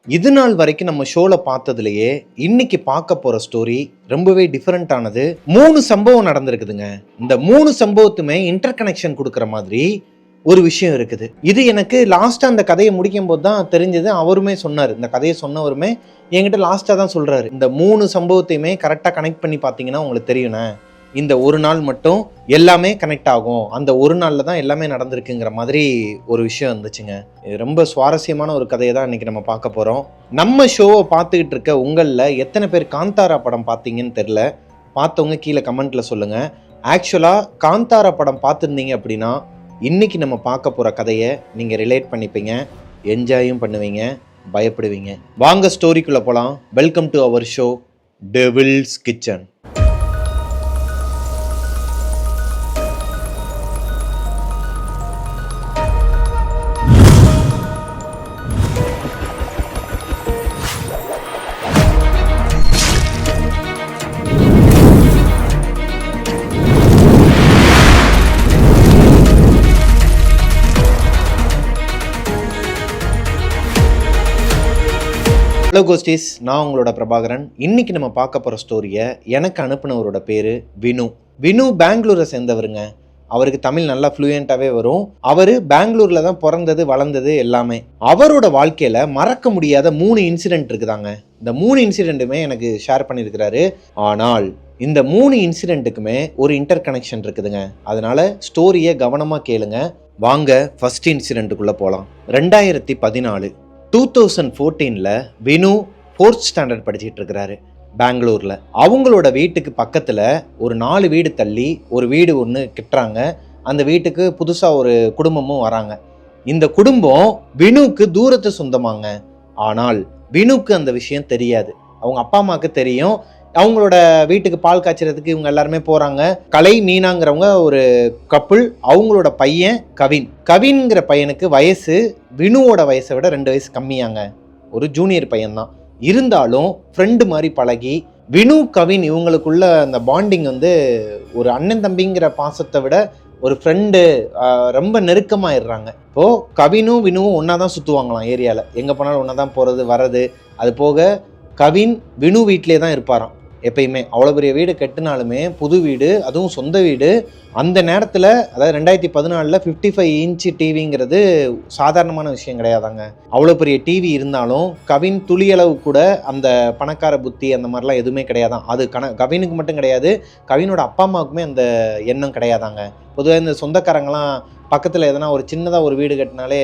இது நாள் வரைக்கும் நம்ம ஷோல பார்த்ததுலயே இன்னைக்கு பார்க்க போற ஸ்டோரி ரொம்பவே டிஃபரெண்டானது. 3 சம்பவம் நடந்திருக்குதுங்க. இந்த 3 சம்பவத்துமே இன்டர் கனெக்ஷன் கொடுக்குற மாதிரி ஒரு விஷயம் இருக்குது. இது எனக்கு லாஸ்டா அந்த கதையை முடிக்கும் போது தான் தெரிஞ்சது. அவருமே சொன்னார், இந்த கதையை சொன்னவருமே என்கிட்ட லாஸ்டா தான் சொல்றாரு, இந்த 3 சம்பவத்தையுமே கரெக்டா கனெக்ட் பண்ணி பார்த்தீங்கன்னா உங்களுக்கு தெரியும்ண்ணே, இந்த ஒரு நாள் மட்டும் எல்லாமே கனெக்ட் ஆகும், அந்த ஒரு நாள்ல தான் எல்லாமே நடந்திருக்குங்கிற மாதிரி ஒரு விஷயம் இருந்துச்சுங்க. இது ரொம்ப சுவாரஸ்யமான ஒரு கதையை தான் இன்னைக்கு நம்ம பார்க்க போறோம். நம்ம ஷோவை பார்த்துக்கிட்டு இருக்க உங்களில் எத்தனை பேர் காந்தாரா படம் பார்த்தீங்கன்னு தெரியல. பார்த்தவங்க கீழே கமெண்ட்ல சொல்லுங்க. ஆக்சுவலா காந்தாரா படம் பார்த்துருந்தீங்க அப்படின்னா இன்னைக்கு நம்ம பார்க்க போற கதையை நீங்க ரிலேட் பண்ணிப்பீங்க, என்ஜாயும் பண்ணுவீங்க, பயப்படுவீங்க. வாங்க ஸ்டோரிக்குள்ள போலாம். Welcome to our show devil's kitchen. Hello ghosties, நான் உங்களோட பிரபாகரன். இன்னைக்கு நம்ம பார்க்க போகிற ஸ்டோரியை எனக்கு அனுப்புனவரோட பேர் வினு. வினு பெங்களூரை சேர்ந்தவருங்க. அவருக்கு தமிழ் நல்லா ஃப்ளூயண்ட்டாகவே வரும். அவர் பெங்களூரில் தான் பிறந்தது வளர்ந்தது எல்லாமே. அவரோட வாழ்க்கையில் மறக்க முடியாத 3 இன்சிடென்ட் இருக்குதாங்க. இந்த 3 இன்சிடென்ட்டுமே எனக்கு ஷேர் பண்ணியிருக்கிறாரு. ஆனால் இந்த 3 இன்சிடென்ட்டுக்குமே ஒரு இன்டர் கனெக்ஷன் இருக்குதுங்க. அதனால ஸ்டோரியை கவனமாக கேளுங்க. வாங்க ஃபர்ஸ்ட் இன்சிடென்ட்டுக்குள்ளே போகலாம். 2014 2014 வினு 4th ஸ்டாண்டர்ட் படிச்சுட்டு இருக்கிறாரு பெங்களூரில். அவங்களோட வீட்டுக்கு பக்கத்தில் ஒரு 4 வீடு தள்ளி ஒரு வீடு ஒன்று கட்டுறாங்க. அந்த வீட்டுக்கு புதுசாக ஒரு குடும்பமும் வராங்க. இந்த குடும்பம் வினுக்கு தூரத்து சொந்தமாங்க. ஆனால் வினுக்கு அந்த விஷயம் தெரியாது. அவங்க அப்பா அம்மாவுக்கு தெரியும். அவங்களோட வீட்டுக்கு பால் காய்ச்சறதுக்கு இவங்க எல்லாருமே போகிறாங்க. கலை மீனாங்கிறவங்க ஒரு கப்புள். அவங்களோட பையன் கவின்கிற பையனுக்கு வயசு வினுவோட வயசை விட 2 வயசு கம்மியாங்க. ஒரு ஜூனியர் பையன்தான். இருந்தாலும் ஃப்ரெண்டு மாதிரி பழகி வினு கவின் இவங்களுக்குள்ள அந்த பாண்டிங் வந்து ஒரு அண்ணன் தம்பிங்கிற பாசத்தை விட ஒரு ஃப்ரெண்டு, ரொம்ப நெருக்கமாயிடுறாங்க. இப்போது கவினும் வினுவும் ஒன்றா தான் சுற்றுவாங்களாம் ஏரியாவில். எங்கே போனாலும் ஒன்றா தான் போகிறது வர்றது. அது போக கவின் வினு வீட்டிலே தான் இருப்பாராம் எப்பயுமே. அவ்வளோ பெரிய வீடு கட்டினாலுமே புது வீடு, அதுவும் சொந்த வீடு. அந்த நேரத்தில் அதாவது 2014 55 இன்ச்சு டிவிங்கிறது சாதாரணமான விஷயம் கிடையாதாங்க. அவ்வளோ பெரிய டிவி இருந்தாலும் கவின் துளியளவு கூட அந்த பணக்கார புத்தி அந்த மாதிரிலாம் எதுவுமே கிடையாதான். அது கவினுக்கு மட்டும் கிடையாது, கவினோட அப்பா அம்மாவுக்குமே அந்த எண்ணம் கிடையாதாங்க. பொதுவாக இந்த சொந்தக்காரங்களாம் பக்கத்தில் எதனா ஒரு சின்னதாக ஒரு வீடு கட்டினாலே,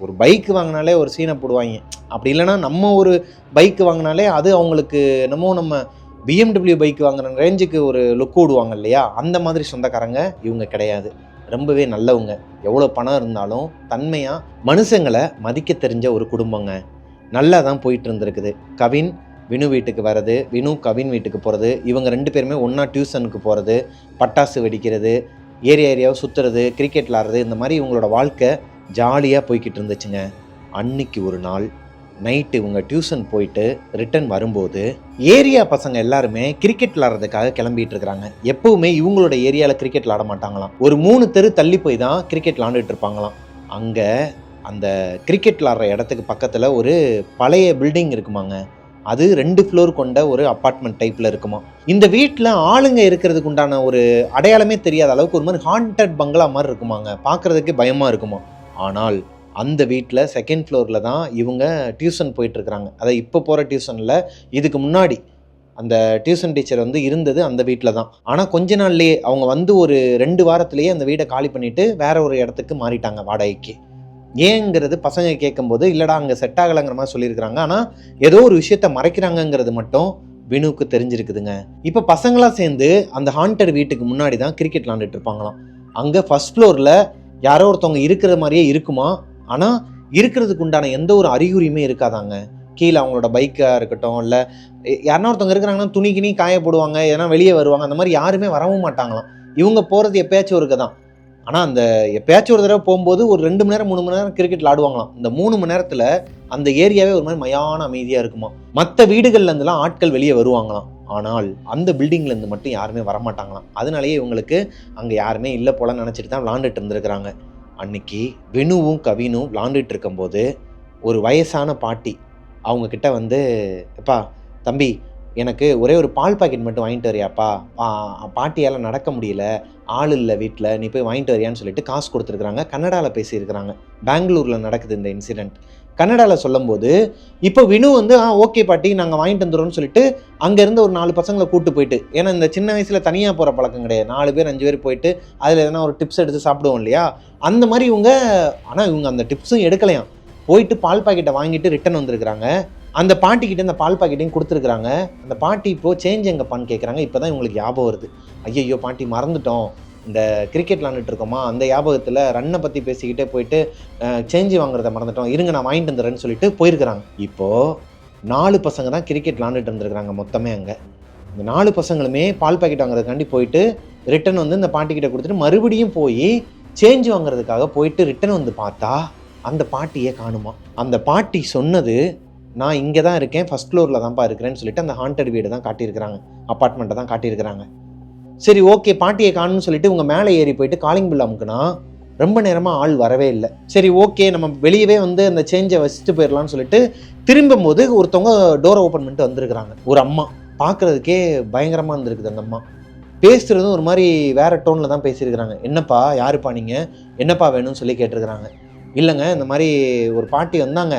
ஒரு பைக் வாங்கினாலே ஒரு சீனை போடுவாங்க. அப்படி இல்லைன்னா நம்ம ஒரு பைக் வாங்கினாலே அது அவங்களுக்கு நம்ம BMW பைக் வாங்குற ரேஞ்சுக்கு ஒரு லுக் விடுவாங்க இல்லையா, அந்த மாதிரி சொந்தக்காரங்க இவங்க கிடையாது. ரொம்பவே நல்லவங்க. எவ்வளோ பணம் இருந்தாலும் தன்மையாக மனுஷங்களை மதிக்க தெரிஞ்ச ஒரு குடும்பங்க. நல்லா தான் போயிட்டு இருந்திருக்குது. கவின் வினு வீட்டுக்கு வர்றது, வினு கவின் வீட்டுக்கு போகிறது, இவங்க 2 பேருமே ஒன்றா டியூஷனுக்கு போகிறது, பட்டாசு வெடிக்கிறது, ஏரியாவை சுற்றுறது, கிரிக்கெட் விளாடுறது, இந்த மாதிரி இவங்களோட வாழ்க்கை ஜாலியாக போய்கிட்டு இருந்துச்சுங்க. அன்னைக்கு ஒரு நாள் நைட்டு இவங்க டியூஷன் போயிட்டு ரிட்டர்ன் வரும்போது ஏரியா பசங்க எல்லாருமே கிரிக்கெட் விளாட்றதுக்காக கிளம்பிட்டு இருக்கிறாங்க. எப்பவுமே இவங்களோட ஏரியாவில் கிரிக்கெட் விளாட மாட்டாங்களாம். ஒரு 3 தெரு தள்ளி போய் தான் கிரிக்கெட் விளாண்டுட்டு இருப்பாங்களாம். அங்கே அந்த கிரிக்கெட் விளாட்ற இடத்துக்கு பக்கத்தில் ஒரு பழைய பில்டிங் இருக்குமாங்க. அது 2 ஃப்ளோர் கொண்ட ஒரு அப்பார்ட்மெண்ட் டைப்பில் இருக்குமா. இந்த வீட்டில் ஆளுங்க இருக்கிறதுக்கு உண்டான ஒரு அடையாளமே தெரியாத அளவுக்கு ஒரு மாதிரி ஹாண்டட் பங்களா மாதிரி இருக்குமாங்க. பார்க்குறதுக்கு பயமாக இருக்குமா. ஆனால் அந்த வீட்டில் 2nd ஃப்ளோரில் தான் இவங்க டியூஷன் போயிட்டுருக்குறாங்க. அதை இப்போ போகிற டியூஷனில், இதுக்கு முன்னாடி அந்த டியூஷன் டீச்சர் வந்து இருந்தது அந்த வீட்டில் தான். ஆனால் கொஞ்ச நாள்லேயே அவங்க வந்து ஒரு 2 வாரத்திலேயே அந்த வீடை காலி பண்ணிவிட்டு வேற ஒரு இடத்துக்கு மாறிட்டாங்க வாடகைக்கு. ஏங்கிறது பசங்க கேட்கும்போது இல்லைடா அங்கே செட் ஆகலைங்கிற மாதிரி சொல்லியிருக்கிறாங்க. ஆனால் ஏதோ ஒரு விஷயத்த மறைக்கிறாங்கங்கிறது மட்டும் வினுவுக்கு தெரிஞ்சிருக்குதுங்க. இப்போ பசங்களாம் சேர்ந்து அந்த ஹாண்டட் வீட்டுக்கு முன்னாடி தான் கிரிக்கெட் விளாண்டுட்டு இருப்பாங்களாம். அங்கே 1st ஃப்ளோரில் யாரோ ஒருத்தவங்க இருக்கிற மாதிரியே இருக்குமா. ஆனால் இருக்கிறதுக்கு உண்டான எந்த ஒரு அறிகுறியுமே இருக்காதாங்க. கீழே அவங்களோட பைக்காக இருக்கட்டும், இல்லை யாருன்னா ஒருத்தவங்க இருக்கிறாங்கன்னா துணிக்கினி காய போடுவாங்க, ஏன்னா வெளியே வருவாங்க, அந்த மாதிரி யாருமே வரவும் மாட்டாங்களாம். இவங்க போகிறது எப்பயாச்சும் ஒருக்க தான். ஆனால் அந்த எப்பயாச்சும் ஒரு தடவை போகும்போது ஒரு 2 மணி நேரம் 3 மணி நேரம் கிரிக்கெட் விளாடுவாங்களாம். இந்த 3 மணி நேரத்தில் அந்த ஏரியாவே ஒரு மாதிரி மயான அமைதியாக இருக்குமா. மற்ற வீடுகள்லேருந்துலாம் ஆட்கள் வெளியே வருவாங்களாம். ஆனால் அந்த பில்டிங்லேருந்து மட்டும் யாருமே வரமாட்டாங்களாம். அதனாலேயே இவங்களுக்கு அங்கே யாருமே இல்லை போல நினச்சிட்டு தான் விளாண்டுட்டு இருந்திருக்கிறாங்க. அன்னைக்கு வினுவும் கவினும் விளாண்டுட்டு இருக்கும்போது ஒரு வயசான பாட்டி அவங்கக்கிட்ட வந்து, எப்பா தம்பி எனக்கு ஒரே ஒரு பால் பாக்கெட் மட்டும் வாங்கிட்டு வரியாப்பா, பாட்டியால் நடக்க முடியல, ஆள் இல்லை வீட்டில், நீ போய் வாங்கிட்டு வரியான்னு சொல்லிட்டு காசு கொடுத்துருக்குறாங்க. கன்னடாவில் பேசியிருக்கிறாங்க. பெங்களூரில் நடக்குது இந்த இன்சிடெண்ட். கன்னடாவில் சொல்லும்போது இப்போ வினு வந்து ஓகே பாட்டி நாங்கள் வாங்கிட்டு வந்துடுறோம்னு சொல்லிட்டு அங்கேருந்து ஒரு 4 பசங்களை கூப்பிட்டு போயிட்டு, ஏன்னா இந்த சின்ன வயசில் தனியாக போகிற பழக்கம் கிடையாது, 4 பேர் 5 பேர் போயிட்டு அதில் எதனா ஒரு டிப்ஸ் எடுத்து சாப்பிடுவோம் இல்லையா, அந்த மாதிரி இவங்க. ஆனால் இவங்க அந்த டிப்ஸும் எடுக்கலையாம். போயிட்டு பால் பாக்கெட்டை வாங்கிட்டு ரிட்டன் வந்திருக்கிறாங்க. அந்த பாட்டிக்கிட்ட இந்த பால் பாக்கெட்டையும் கொடுத்துருக்குறாங்க. அந்த பாட்டி இப்போது சேஞ்ச் எங்கப்பான்னு கேட்குறாங்க. இப்போ தான் இவங்களுக்கு ஞாபகம் வருது, ஐயோ பாட்டி மறந்துட்டோம், இந்த கிரிக்கெட் விளாண்டுட்டு இருக்கோமா அந்த ஞாபகத்தில் ரன்னை பற்றி பேசிக்கிட்டே போயிட்டு சேஞ்சு வாங்குறத மறந்துட்டோம், இருங்க நான் வாங்கிட்டு வந்துடுறேன்னு சொல்லிட்டு போயிருக்கிறாங்க. இப்போது 4 பசங்க தான் கிரிக்கெட் விளாண்டுட்டு இருந்திருக்கிறாங்க மொத்தமே. அங்கே இந்த 4 பசங்களுமே பால் பாக்கெட் வாங்குறதுக்காண்டி போயிட்டு ரிட்டன் வந்து இந்த பாட்டிக்கிட்ட கொடுத்துட்டு மறுபடியும் போய் சேஞ்ச் வாங்குறதுக்காக போயிட்டு ரிட்டன் வந்து பார்த்தா அந்த பாட்டியே காணுமா. அந்த பாட்டி சொன்னது, நான் இங்கே தான் இருக்கேன், ஃபஸ்ட் ஃப்ளோரில் தான்ப்பா இருக்கிறேன்னு சொல்லிட்டு அந்த ஹாண்டட் வீடு தான் காட்டியிருக்கிறாங்க, அப்பார்ட்மெண்ட்டை தான் காட்டியிருக்கிறாங்க. சரி ஓகே பாட்டியை காணும்னு சொல்லிட்டு உங்கள் மேலே ஏறி போயிட்டு காலிங் பில் அமுக்குனா ரொம்ப நேரமாக ஆள் வரவே இல்லை. சரி ஓகே நம்ம வெளியவே வந்து அந்த சேஞ்சை வச்சுட்டு போயிடலான்னு சொல்லிட்டு திரும்பும் போது ஒருத்தவங்க டோரை ஓப்பன் பண்ணிட்டு வந்திருக்கிறாங்க. ஒரு அம்மா பார்க்குறதுக்கே பயங்கரமாக இருந்திருக்குது. அந்த அம்மா பேசுகிறதும் ஒரு மாதிரி வேறு டோனில் தான் பேசியிருக்கிறாங்க. என்னப்பா யாருப்பா நீங்கள், என்னப்பா வேணும்னு சொல்லி கேட்டிருக்கிறாங்க. இல்லைங்க இந்த மாதிரி ஒரு பாட்டி வந்தாங்க,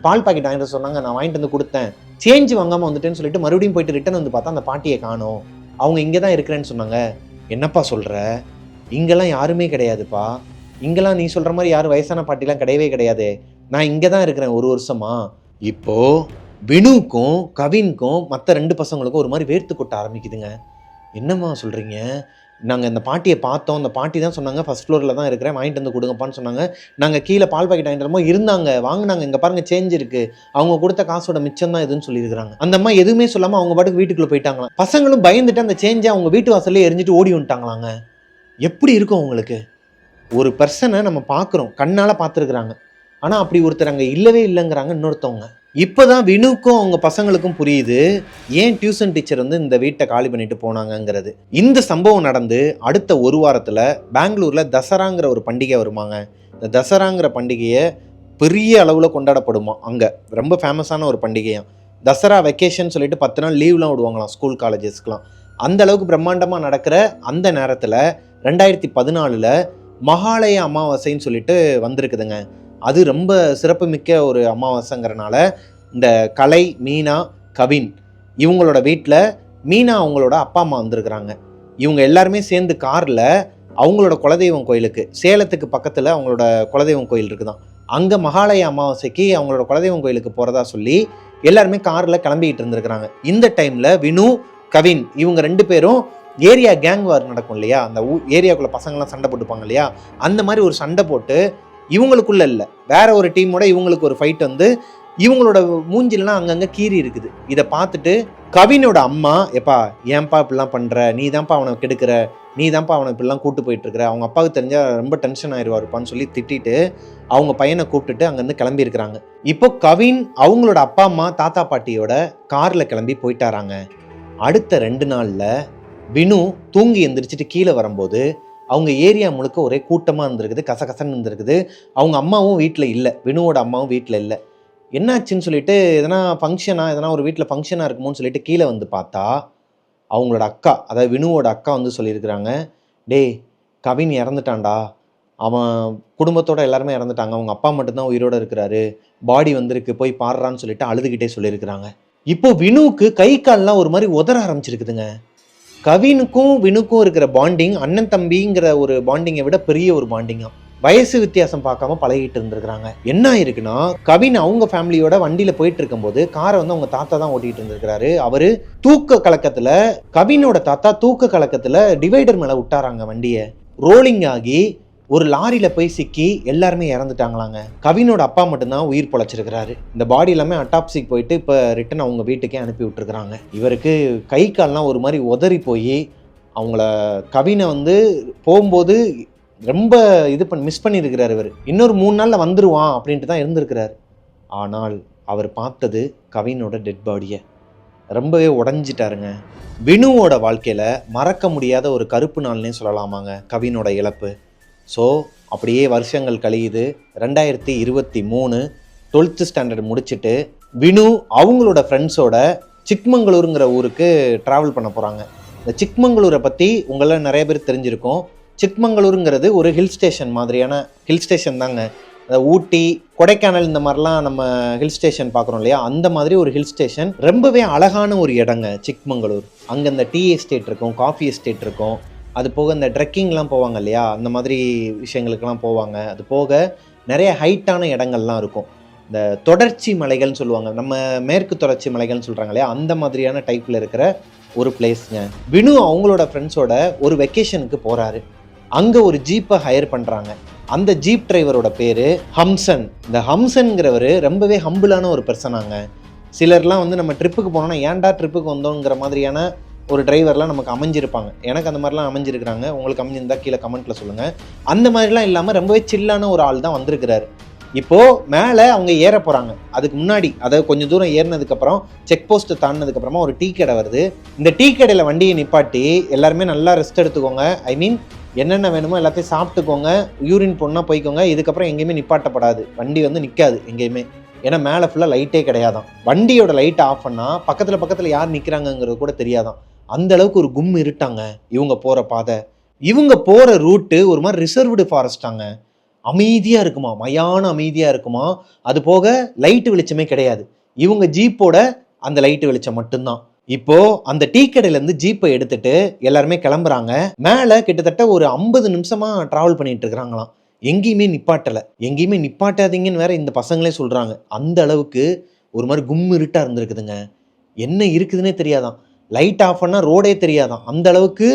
பால் பாக்கெட் வாங்கிட்டு சொன்னாங்க, நான் வாங்கிட்டு வந்து கொடுத்தேன், சேஞ்சு வாங்காமல் வந்துட்டேன்னு சொல்லிட்டு மறுபடியும் போயிட்டு ரிட்டன் வந்து பார்த்தா அந்த பாட்டியை காணோம், அவங்க இங்கே தான் இருக்கிறேன்னு சொன்னாங்க. என்னப்பா சொல்கிற, இங்கெல்லாம் யாருமே கிடையாதுப்பா, இங்கெல்லாம் நீ சொல்கிற மாதிரி யாரும் வயசான பாட்டிலாம் கிடையவே கிடையாது, நான் இங்கே தான் இருக்கிறேன் 1 வருஷமா. இப்போது வினுக்கும் கவினுக்கும் மற்ற 2 பசங்களுக்கும் ஒரு மாதிரி வேர்த்து கொட்ட ஆரம்பிக்குதுங்க. என்னம்மா சொல்கிறீங்க, நாங்கள் இந்த பாட்டியை பார்த்தோம், அந்த பாட்டி தான் சொன்னாங்க ஃபஸ்ட் ஃப்ளோரில் தான் இருக்கிறேன், வாங்கிட்டு வந்து கொடுங்கப்பான்னு சொன்னாங்க, நாங்கள் கீழே பால் பாக்கெட் வாங்கிட்டு வரும்போது இருந்தாங்க, வாங்கினாங்க, இங்கே பாருங்கள் சேஞ்ச் இருக்குது, அவங்க கொடுத்த காசோட மிச்சம் தான் எதுன்னு சொல்லியிருக்கிறாங்க. அந்த அம்மா எதுவுமே சொல்லாமல் அவங்க பாட்டுக்கு வீட்டுக்குள்ளே போயிட்டாங்களாம். பசங்களும் பயந்துட்டு அந்த சேஞ்சை அவங்க வீட்டு வாசல்லே எரிஞ்சிட்டு ஓடி வந்துட்டாங்களாங்க. எப்படி இருக்கும் உங்களுக்கு? ஒரு பர்சனை நம்ம பார்க்குறோம், கண்ணால் பார்த்துருக்குறாங்க, ஆனால் அப்படி ஒருத்தர் அங்கே இல்லவே இல்லைங்கிறாங்க இன்னொருத்தவங்க. இப்போ தான் வினுக்கும் அவங்க பசங்களுக்கும் புரியுது ஏன் டியூஷன் டீச்சர் வந்து இந்த வீட்டை காலி பண்ணிட்டு போனாங்கங்கிறது. இந்த சம்பவம் நடந்து அடுத்த 1 வாரத்தில் பெங்களூரில் தசராங்கிற ஒரு பண்டிகை வருமாங்க. இந்த தசராங்கிற பண்டிகையை பெரிய அளவில் கொண்டாடப்படுமா. அங்கே ரொம்ப ஃபேமஸான ஒரு பண்டிகையாம். தசரா வெக்கேஷன் சொல்லிட்டு 10 நாள் லீவ்லாம் விடுவாங்களாம் ஸ்கூல் காலேஜஸ்க்கெலாம். அந்த அளவுக்கு பிரம்மாண்டமாக நடக்கிற அந்த நேரத்தில் 2014 மகாலய அமாவாசைன்னு சொல்லிட்டு வந்திருக்குதுங்க. அது ரொம்ப சிறப்புமிக்க ஒரு அமாவாசைங்கிறனால இந்த கலை, மீனா, கவின் இவங்களோட வீட்டில் மீனா அவங்களோட அப்பா அம்மா வந்திருக்கிறாங்க. இவங்க எல்லாருமே சேர்ந்து காரில் அவங்களோட குலதெய்வம் கோயிலுக்கு, சேலத்துக்கு பக்கத்தில் அவங்களோட குலதெய்வம் கோயில் இருக்குதான், அங்கே மகாலய அமாவாசைக்கு அவங்களோட குலதெய்வம் கோயிலுக்கு போகிறதா சொல்லி எல்லாருமே காரில் கிளம்பிக்கிட்டு இருந்திருக்கிறாங்க. இந்த டைமில் வினு, கவின் இவங்க 2 பேரும் ஏரியா கேங் வார் நடக்கும் இல்லையா, அந்த ஏரியாக்குள்ளே பசங்கள்லாம் சண்டை போட்டுப்பாங்க இல்லையா, அந்த மாதிரி ஒரு சண்டை போட்டு இவங்களுக்குள்ள இல்லை வேற ஒரு டீமோட இவங்களுக்கு ஒரு ஃபைட் வந்து இவங்களோட மூஞ்சிலாம் அங்கங்கே கீறி இருக்குது. இதை பார்த்துட்டு கவினோட அம்மா, எப்பா ஏன்பா இப்படிலாம் பண்ணுற, நீ தான்ப்பா அவனை கெடுக்கிற, நீ தான்ப்பா அவனை இப்படிலாம் கூப்பிட்டு போயிட்டுருக்கிற, அவங்க அப்பாவுக்கு தெரிஞ்சால் ரொம்ப டென்ஷன் ஆயிடுவாருப்பான்னு சொல்லி திட்டிட்டு அவங்க பையனை கூப்பிட்டுட்டு அங்கேருந்து கிளம்பியிருக்கிறாங்க. இப்போ கவின் அவங்களோட அப்பா அம்மா தாத்தா பாட்டியோட காரில் கிளம்பி போயிட்டாராங்க. அடுத்த 2 நாளில் வினு தூங்கி எந்திரிச்சிட்டு கீழே வரும்போது அவங்க ஏரியா முழுக்க ஒரே கூட்டமாக இருந்திருக்குது, கசகசன்னு இருந்திருக்குது. அவங்க அம்மாவும் வீட்டில் இல்லை, வினுவோட அம்மாவும் வீட்டில் இல்லை. என்னாச்சுன்னு சொல்லிட்டு எதனா ஃபங்க்ஷனாக, எதனா ஒரு வீட்டில் ஃபங்க்ஷனாக இருக்குமோன்னு சொல்லிட்டு கீழே வந்து பார்த்தா அவங்களோட அக்கா, அதாவது வினுவோட அக்கா வந்து சொல்லியிருக்கிறாங்க, டேய் கவின் இறந்துட்டான்டா, அவன் குடும்பத்தோடு எல்லாருமே இறந்துட்டாங்க, அவங்க அப்பா மட்டும்தான் உயிரோடு இருக்கிறாரு, பாடி வந்திருக்கு போய் பாடுறான்னு சொல்லிட்டு அழுதுகிட்டே சொல்லியிருக்கிறாங்க. இப்போ வினுவுக்கு கை கால்லாம் ஒரு மாதிரி உதற ஆரம்பிச்சிருக்குதுங்க. கவினுக்கும் வினுக்கும் இருக்கிற பாண்டிங் அண்ணன் தம்பிங்கிற ஒரு பாண்டிங்கை விட பெரிய ஒரு பாண்டிங்கா. வயசு வித்தியாசம் பார்க்காம பழகிட்டு இருந்திருக்கிறாங்க. என்ன ஆயிருக்குன்னா, கவின் அவங்க ஃபேமிலியோட வண்டியில போயிட்டு இருக்கும்போது காரை வந்து அவங்க தாத்தா தான் ஓட்டிட்டு இருந்திருக்கிறாரு. அவரு தூக்க கலக்கத்துல, கவினோட தாத்தா தூக்க கலக்கத்துல டிவைடர் மேல விட்டாராங்க வண்டியை. ரோலிங் ஆகி ஒரு லாரியில போய் சிக்கி எல்லாருமே இறந்துட்டாங்களாங்க. கவினோட அப்பா மட்டும்தான் உயிர் பொழைச்சிருக்கிறாரு. இந்த பாடி எல்லாமே அட்டாப்சிக்கு போயிட்டு இப்போ ரிட்டன் அவங்க வீட்டுக்கே அனுப்பி விட்டுருக்குறாங்க. இவருக்கு கை கால்லாம் ஒரு மாதிரி உதறி போய் அவங்கள கவினை வந்து போகும்போது ரொம்ப மிஸ் பண்ணியிருக்கிறார். இவர் இன்னொரு 3 நாளில் வந்துடுவான் அப்படின்ட்டு தான் இருந்திருக்கிறார். ஆனால் அவர் பார்த்தது கவினோட டெட் பாடியை. ரொம்பவே உடஞ்சிட்டாருங்க. வினுவோட வாழ்க்கையில் மறக்க முடியாத ஒரு கருப்பு நாள்னே சொல்லலாமாங்க கவினோட இழப்பு. ஸோ அப்படியே வருஷங்கள் கழியுது. 2023 12th ஸ்டாண்டர்ட் முடிச்சுட்டு வினு அவங்களோட ஃப்ரெண்ட்ஸோட சிக்மங்களூருங்கிற ஊருக்கு ட்ராவல் பண்ண போகிறாங்க. இந்த சிக்மங்களூரை பற்றி உங்களை நிறைய பேர் தெரிஞ்சிருக்கும். சிக்மங்களூருங்கிறது ஒரு ஹில் ஸ்டேஷன் மாதிரியான ஹில் ஸ்டேஷன் தாங்க. ஊட்டி, கொடைக்கானல் இந்த மாதிரிலாம் நம்ம ஹில் ஸ்டேஷன் பார்க்குறோம் இல்லையா, அந்த மாதிரி ஒரு ஹில் ஸ்டேஷன். ரொம்பவே அழகான ஒரு இடங்க சிக்மங்களூர். அங்கே இந்த டீ எஸ்டேட் இருக்கும், காஃபி எஸ்டேட் இருக்கும். அது போக இந்த ட்ரெக்கிங்லாம் போவாங்க இல்லையா, அந்த மாதிரி விஷயங்களுக்கெல்லாம் போவாங்க. அது போக நிறைய ஹைட்டான இடங்கள்லாம் இருக்கும். இந்த தொடர்ச்சி மலைகள்னு சொல்லுவாங்க, நம்ம மேற்கு தொடர்ச்சி மலைகள்னு சொல்கிறாங்க இல்லையா, அந்த மாதிரியான டைப்பில் இருக்கிற ஒரு பிளேஸ்ங்க. வினு அவங்களோட ஃப்ரெண்ட்ஸோட ஒரு வெக்கேஷனுக்கு போகிறாரு. அங்கே ஒரு ஜீப்பை ஹையர் பண்ணுறாங்க. அந்த ஜீப் டிரைவரோட பேர் ஹம்சன். இந்த ஹம்சன்கிறவர் ரொம்பவே ஹம்பிளான ஒரு பர்சனாங்க. சிலர்லாம் வந்து நம்ம ட்ரிப்புக்கு போனோன்னா ஏன்டா ட்ரிப்புக்கு வந்தோங்கிற மாதிரியான ஒரு டிரைவர்லாம் நமக்கு அமைஞ்சிருப்பாங்க. எனக்கு அந்த மாதிரிலாம் அமைஞ்சிருக்கிறாங்க. உங்களுக்கு அமைஞ்சிருந்தா கீழே கமெண்ட்டில் சொல்லுங்கள். அந்த மாதிரிலாம் இல்லாமல் ரொம்பவே சில்லான ஒரு ஆள் தான் வந்திருக்கிறாரு. இப்போது மேலே அவங்க ஏற போகிறாங்க. அதுக்கு முன்னாடி, அதாவது கொஞ்சம் தூரம் ஏறினதுக்கப்புறம் செக் போஸ்ட்டு தாண்டினதுக்கப்புறமா ஒரு டீ கடை வருது. இந்த டீ கடையில் வண்டியை நிப்பாட்டி எல்லாருமே நல்லா ரெஸ்ட் எடுத்துக்கோங்க, ஐ மீன் என்னென்ன வேணுமோ எல்லாத்தையும் சாப்பிட்டுக்கோங்க, யூரின் போனால் போய்க்கோங்க, இதுக்கப்புறம் எங்கேயுமே நிப்பாட்டப்படாது, வண்டி வந்து நிற்காது எங்கேயுமே. ஏன்னா மேலே ஃபுல்லாக லைட்டே கிடையாதான். வண்டியோட லைட்டை ஆஃப் பண்ணால் பக்கத்தில் யார் நிற்கிறாங்கங்கிறது கூட தெரியாதான். அந்த அளவுக்கு ஒரு கும் இருட்டாங்க இவங்க போகிற பாதை. இவங்க போகிற ரூட்டு ஒரு மாதிரி ரிசர்வ்டு ஃபாரஸ்ட்டாங்க. அமைதியாக இருக்குமா, மயான அமைதியாக இருக்குமா. அது போக லைட்டு வெளிச்சமே கிடையாது. இவங்க ஜீப்போட அந்த லைட்டு வெளிச்சம் மட்டும்தான். இப்போ அந்த டீ கடையிலேருந்து ஜீப்பை எடுத்துட்டு எல்லாருமே கிளம்புறாங்க. மேலே கிட்டத்தட்ட ஒரு 50 நிமிஷமா டிராவல் பண்ணிட்டு இருக்கிறாங்களாம். எங்கேயுமே நிப்பாட்டலை. எங்கேயுமே நிப்பாட்டாதீங்கன்னு வேற இந்த பசங்களே சொல்கிறாங்க. அந்த அளவுக்கு ஒரு மாதிரி கும் இருட்டா இருந்திருக்குதுங்க. என்ன இருக்குதுன்னே தெரியாதான். லைட் ஆஃப் பண்ணால் ரோடே தெரியாதான். அந்த அளவுக்கு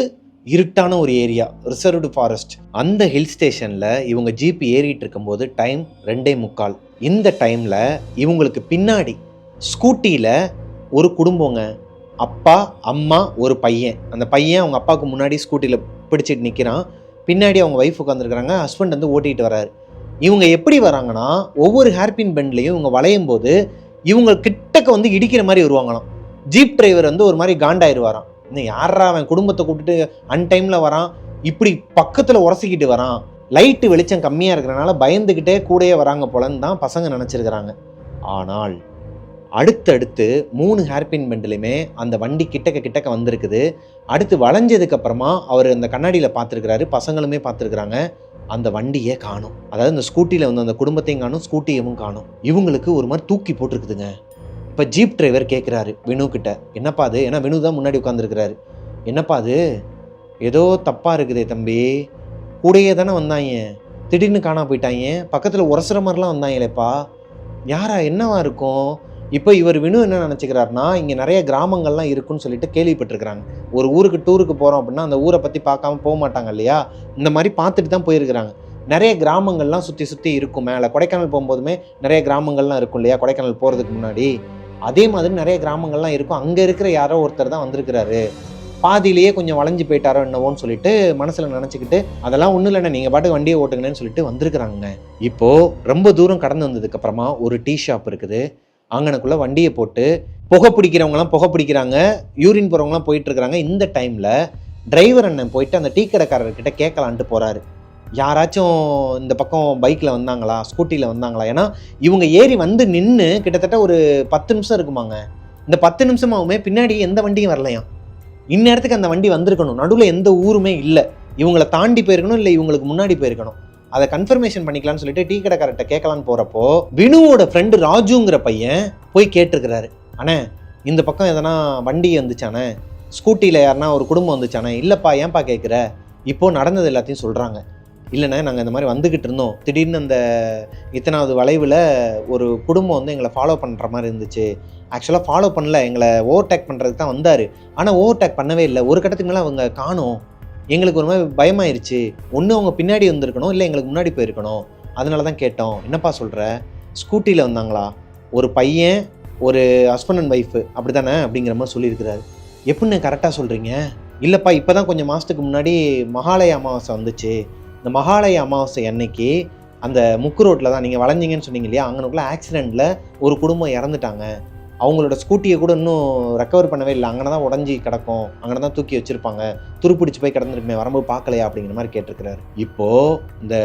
இருட்டான ஒரு ஏரியா, ரிசர்வ்டு ஃபாரஸ்ட். அந்த ஹில் ஸ்டேஷனில் இவங்க ஜீப் ஏறிட்டு இருக்கும்போது டைம் 2:45. இந்த டைமில் இவங்களுக்கு பின்னாடி ஸ்கூட்டியில் ஒரு குடும்பங்க, அப்பா, அம்மா, ஒரு பையன். அந்த பையன் அவங்க அப்பாவுக்கு முன்னாடி ஸ்கூட்டியில் பிடிச்சிட்டு நிற்கிறான். பின்னாடி அவங்க ஒய்ஃப் உட்காந்துருக்குறாங்க. ஹஸ்பண்ட் வந்து ஓட்டிகிட்டு வராரு. இவங்க எப்படி வராங்கன்னா, ஒவ்வொரு ஹேர்பின் பெண்ட்லையும் இவங்க வளையும் போது இவங்க கிட்டக்க வந்து இடிக்கிற மாதிரி வருவாங்களாம். ஜீப் டிரைவர் வந்து ஒரு மாதிரி காண்டாயிருவாராம். இன்னும் யாரா அவன் குடும்பத்தை கூப்பிட்டு அன்டைமில் வரான், இப்படி பக்கத்தில் உரசிக்கிட்டு வரான், லைட்டு வெளிச்சம் கம்மியாக இருக்கிறனால பயந்துக்கிட்டே கூடயே வராங்க போலன்னு தான் பசங்க நினச்சிருக்கிறாங்க. ஆனால் அடுத்தடுத்து 3 ஹேர்பின் பெண்ட்லையுமே அந்த வண்டி கிட்டக்க வந்திருக்குது. அடுத்து வளைஞ்சதுக்கப்புறமா அவர் அந்த கண்ணாடியில் பார்த்துருக்கிறாரு, பசங்களுமே பார்த்துருக்குறாங்க. அந்த வண்டியே காணும். அதாவது இந்த ஸ்கூட்டியில் வந்து அந்த குடும்பத்தையும் காணும், ஸ்கூட்டியவும் காணும். இவங்களுக்கு ஒரு மாதிரி தூக்கி போட்டிருக்குதுங்க. இப்போ ஜீப் டிரைவர் கேட்குறாரு வினு கிட்ட, என்னப்பா அது? ஏன்னா வினு தான் முன்னாடி உட்காந்துருக்கிறாரு. என்னப்பா அது, ஏதோ தப்பாக இருக்குதே தம்பி, கூடையே தானே வந்தாங்க, திடீர்னு காணா போயிட்டாங்க, பக்கத்தில் உரசுற மாதிரிலாம் வந்தாங்களேப்பா, யாரா, என்னவா இருக்கும்? இப்போ இவர் வினு என்ன நினச்சிக்கிறாருன்னா, இங்கே நிறைய கிராமங்கள்லாம் இருக்குன்னு சொல்லிட்டு கேள்விப்பட்டிருக்கிறாங்க. ஒரு ஊருக்கு டூருக்கு போகிறோம் அப்படின்னா அந்த ஊரை பற்றி பார்க்காம போக மாட்டாங்க இல்லையா, இந்த மாதிரி பார்த்துட்டு தான் போயிருக்கிறாங்க. நிறைய கிராமங்கள்லாம் சுற்றி இருக்கும். மேலே கொடைக்கானல் போகும்போதுமே நிறைய கிராமங்கள்லாம் இருக்கும் இல்லையா, கொடைக்கானல் போகிறதுக்கு முன்னாடி அதே மாதிரி நிறைய கிராமங்கள்லாம் இருக்கும். அங்கே இருக்கிற யாரோ ஒருத்தர் தான் வந்திருக்கிறாரு, பாதியிலேயே கொஞ்சம் வளைஞ்சு போயிட்டாரோ என்னவோன்னு சொல்லிட்டு மனசில் நினச்சிக்கிட்டு, அதெல்லாம் ஒன்றும் இல்லைண்ணே, நீங்கள் பாட்டு வண்டியை ஓட்டுங்கன்னு சொல்லிட்டு வந்திருக்கிறாங்க. இப்போது ரொம்ப தூரம் கடந்து வந்ததுக்கப்புறமா ஒரு டீ ஷாப் இருக்குது. அங்கனக்குள்ளே வண்டியை போட்டு புகை பிடிக்கிறவங்களாம் புகை பிடிக்கிறாங்க, யூரின் போகிறவங்களாம் போயிட்டுருக்குறாங்க. இந்த டைமில் டிரைவர் அண்ணன் போயிட்டு அந்த டீ கடைக்காரர்கிட்ட கேட்கலான்ட்டு போகிறாரு, யாராச்சும் இந்த பக்கம் பைக்கில் வந்தாங்களா, ஸ்கூட்டியில் வந்தாங்களா. ஏன்னா இவங்க ஏறி வந்து நின்று கிட்டத்தட்ட ஒரு 10 நிமிஷம் இருக்குமாங்க. இந்த 10 நிமிஷமாகவுமே பின்னாடி எந்த வண்டியும் வரலையாம். இந்நேரத்துக்கு அந்த வண்டி வந்திருக்கணும், நடுவில் எந்த ஊருமே இல்லை, இவங்களை தாண்டி போயிருக்கணும், இல்லை இவங்களுக்கு முன்னாடி போயிருக்கணும். அதை கன்ஃபர்மேஷன் பண்ணிக்கலாம்னு சொல்லிட்டு டீ கடைக்காரர்கிட்ட கேட்கலான்னு போகிறப்போ வினுவோட ஃப்ரெண்டு ராஜுங்கிற பையன் போய் கேட்டிருக்கிறாரு, அண்ணே இந்த பக்கம் எதனா வண்டி வந்துச்சானே, ஸ்கூட்டியில் யாருனா ஒரு குடும்பம் வந்துச்சானே. இல்லைப்பா, ஏன்ப்பா கேட்குற? இப்போது நடந்தது எல்லாத்தையும் சொல்கிறாங்க. இல்லைண்ணே, நாங்கள் இந்த மாதிரி வந்துக்கிட்டு இருந்தோம், திடீர்னு அந்த இத்தனாவது வளைவில் ஒரு குடும்பம் வந்து எங்களை ஃபாலோ பண்ணுற மாதிரி இருந்துச்சு. ஆக்சுவலாக ஃபாலோ பண்ணல, எங்களை ஓவர்டேக் பண்ணுறதுக்கு தான் வந்தார், ஆனால் ஓவர்டேக் பண்ணவே இல்லை. ஒரு கட்டத்துக்கு மேலே அவங்க காணோம், எங்களுக்கு ஒரு மாதிரி பயமாயிருச்சு. ஒன்று அவங்க பின்னாடி வந்திருக்கணும், இல்லை எங்களுக்கு முன்னாடி போயிருக்கணும், அதனால தான் கேட்டோம். என்னப்பா சொல்கிற? ஸ்கூட்டியில் வந்தாங்களா, ஒரு பையன், ஒரு ஹஸ்பண்ட் அண்ட் ஒய்ஃபு, அப்படி தானே அப்படிங்கிற மாதிரி சொல்லியிருக்கிறாரு. எப்படின்னு கரெக்டாக சொல்கிறீங்க? இல்லைப்பா, இப்போ தான் கொஞ்சம் மாதத்துக்கு முன்னாடி மகாலய அமாவாசை வந்துச்சு. இந்த மகாலய அமாவாசை அன்னைக்கு அந்த முக்கு ரோட்டில் தான் நீங்கள் வளைஞ்சிங்கன்னு சொன்னீங்க இல்லையா, அங்கனுக்குள்ளே ஆக்சிடெண்ட்டில் ஒரு குடும்பம் இறந்துட்டாங்க. அவங்களோட ஸ்கூட்டியை கூட இன்னும் ரெக்கவர் பண்ணவே இல்லை, அங்கே தான் உடஞ்சி கிடக்கும், அங்கே தான் தூக்கி வச்சுருப்பாங்க, துருப்பிடிச்சு போய் கிடந்துருக்குமே, வரும்போது பார்க்கலையா அப்படிங்கிற மாதிரி கேட்டிருக்கிறாரு. இப்போது இந்த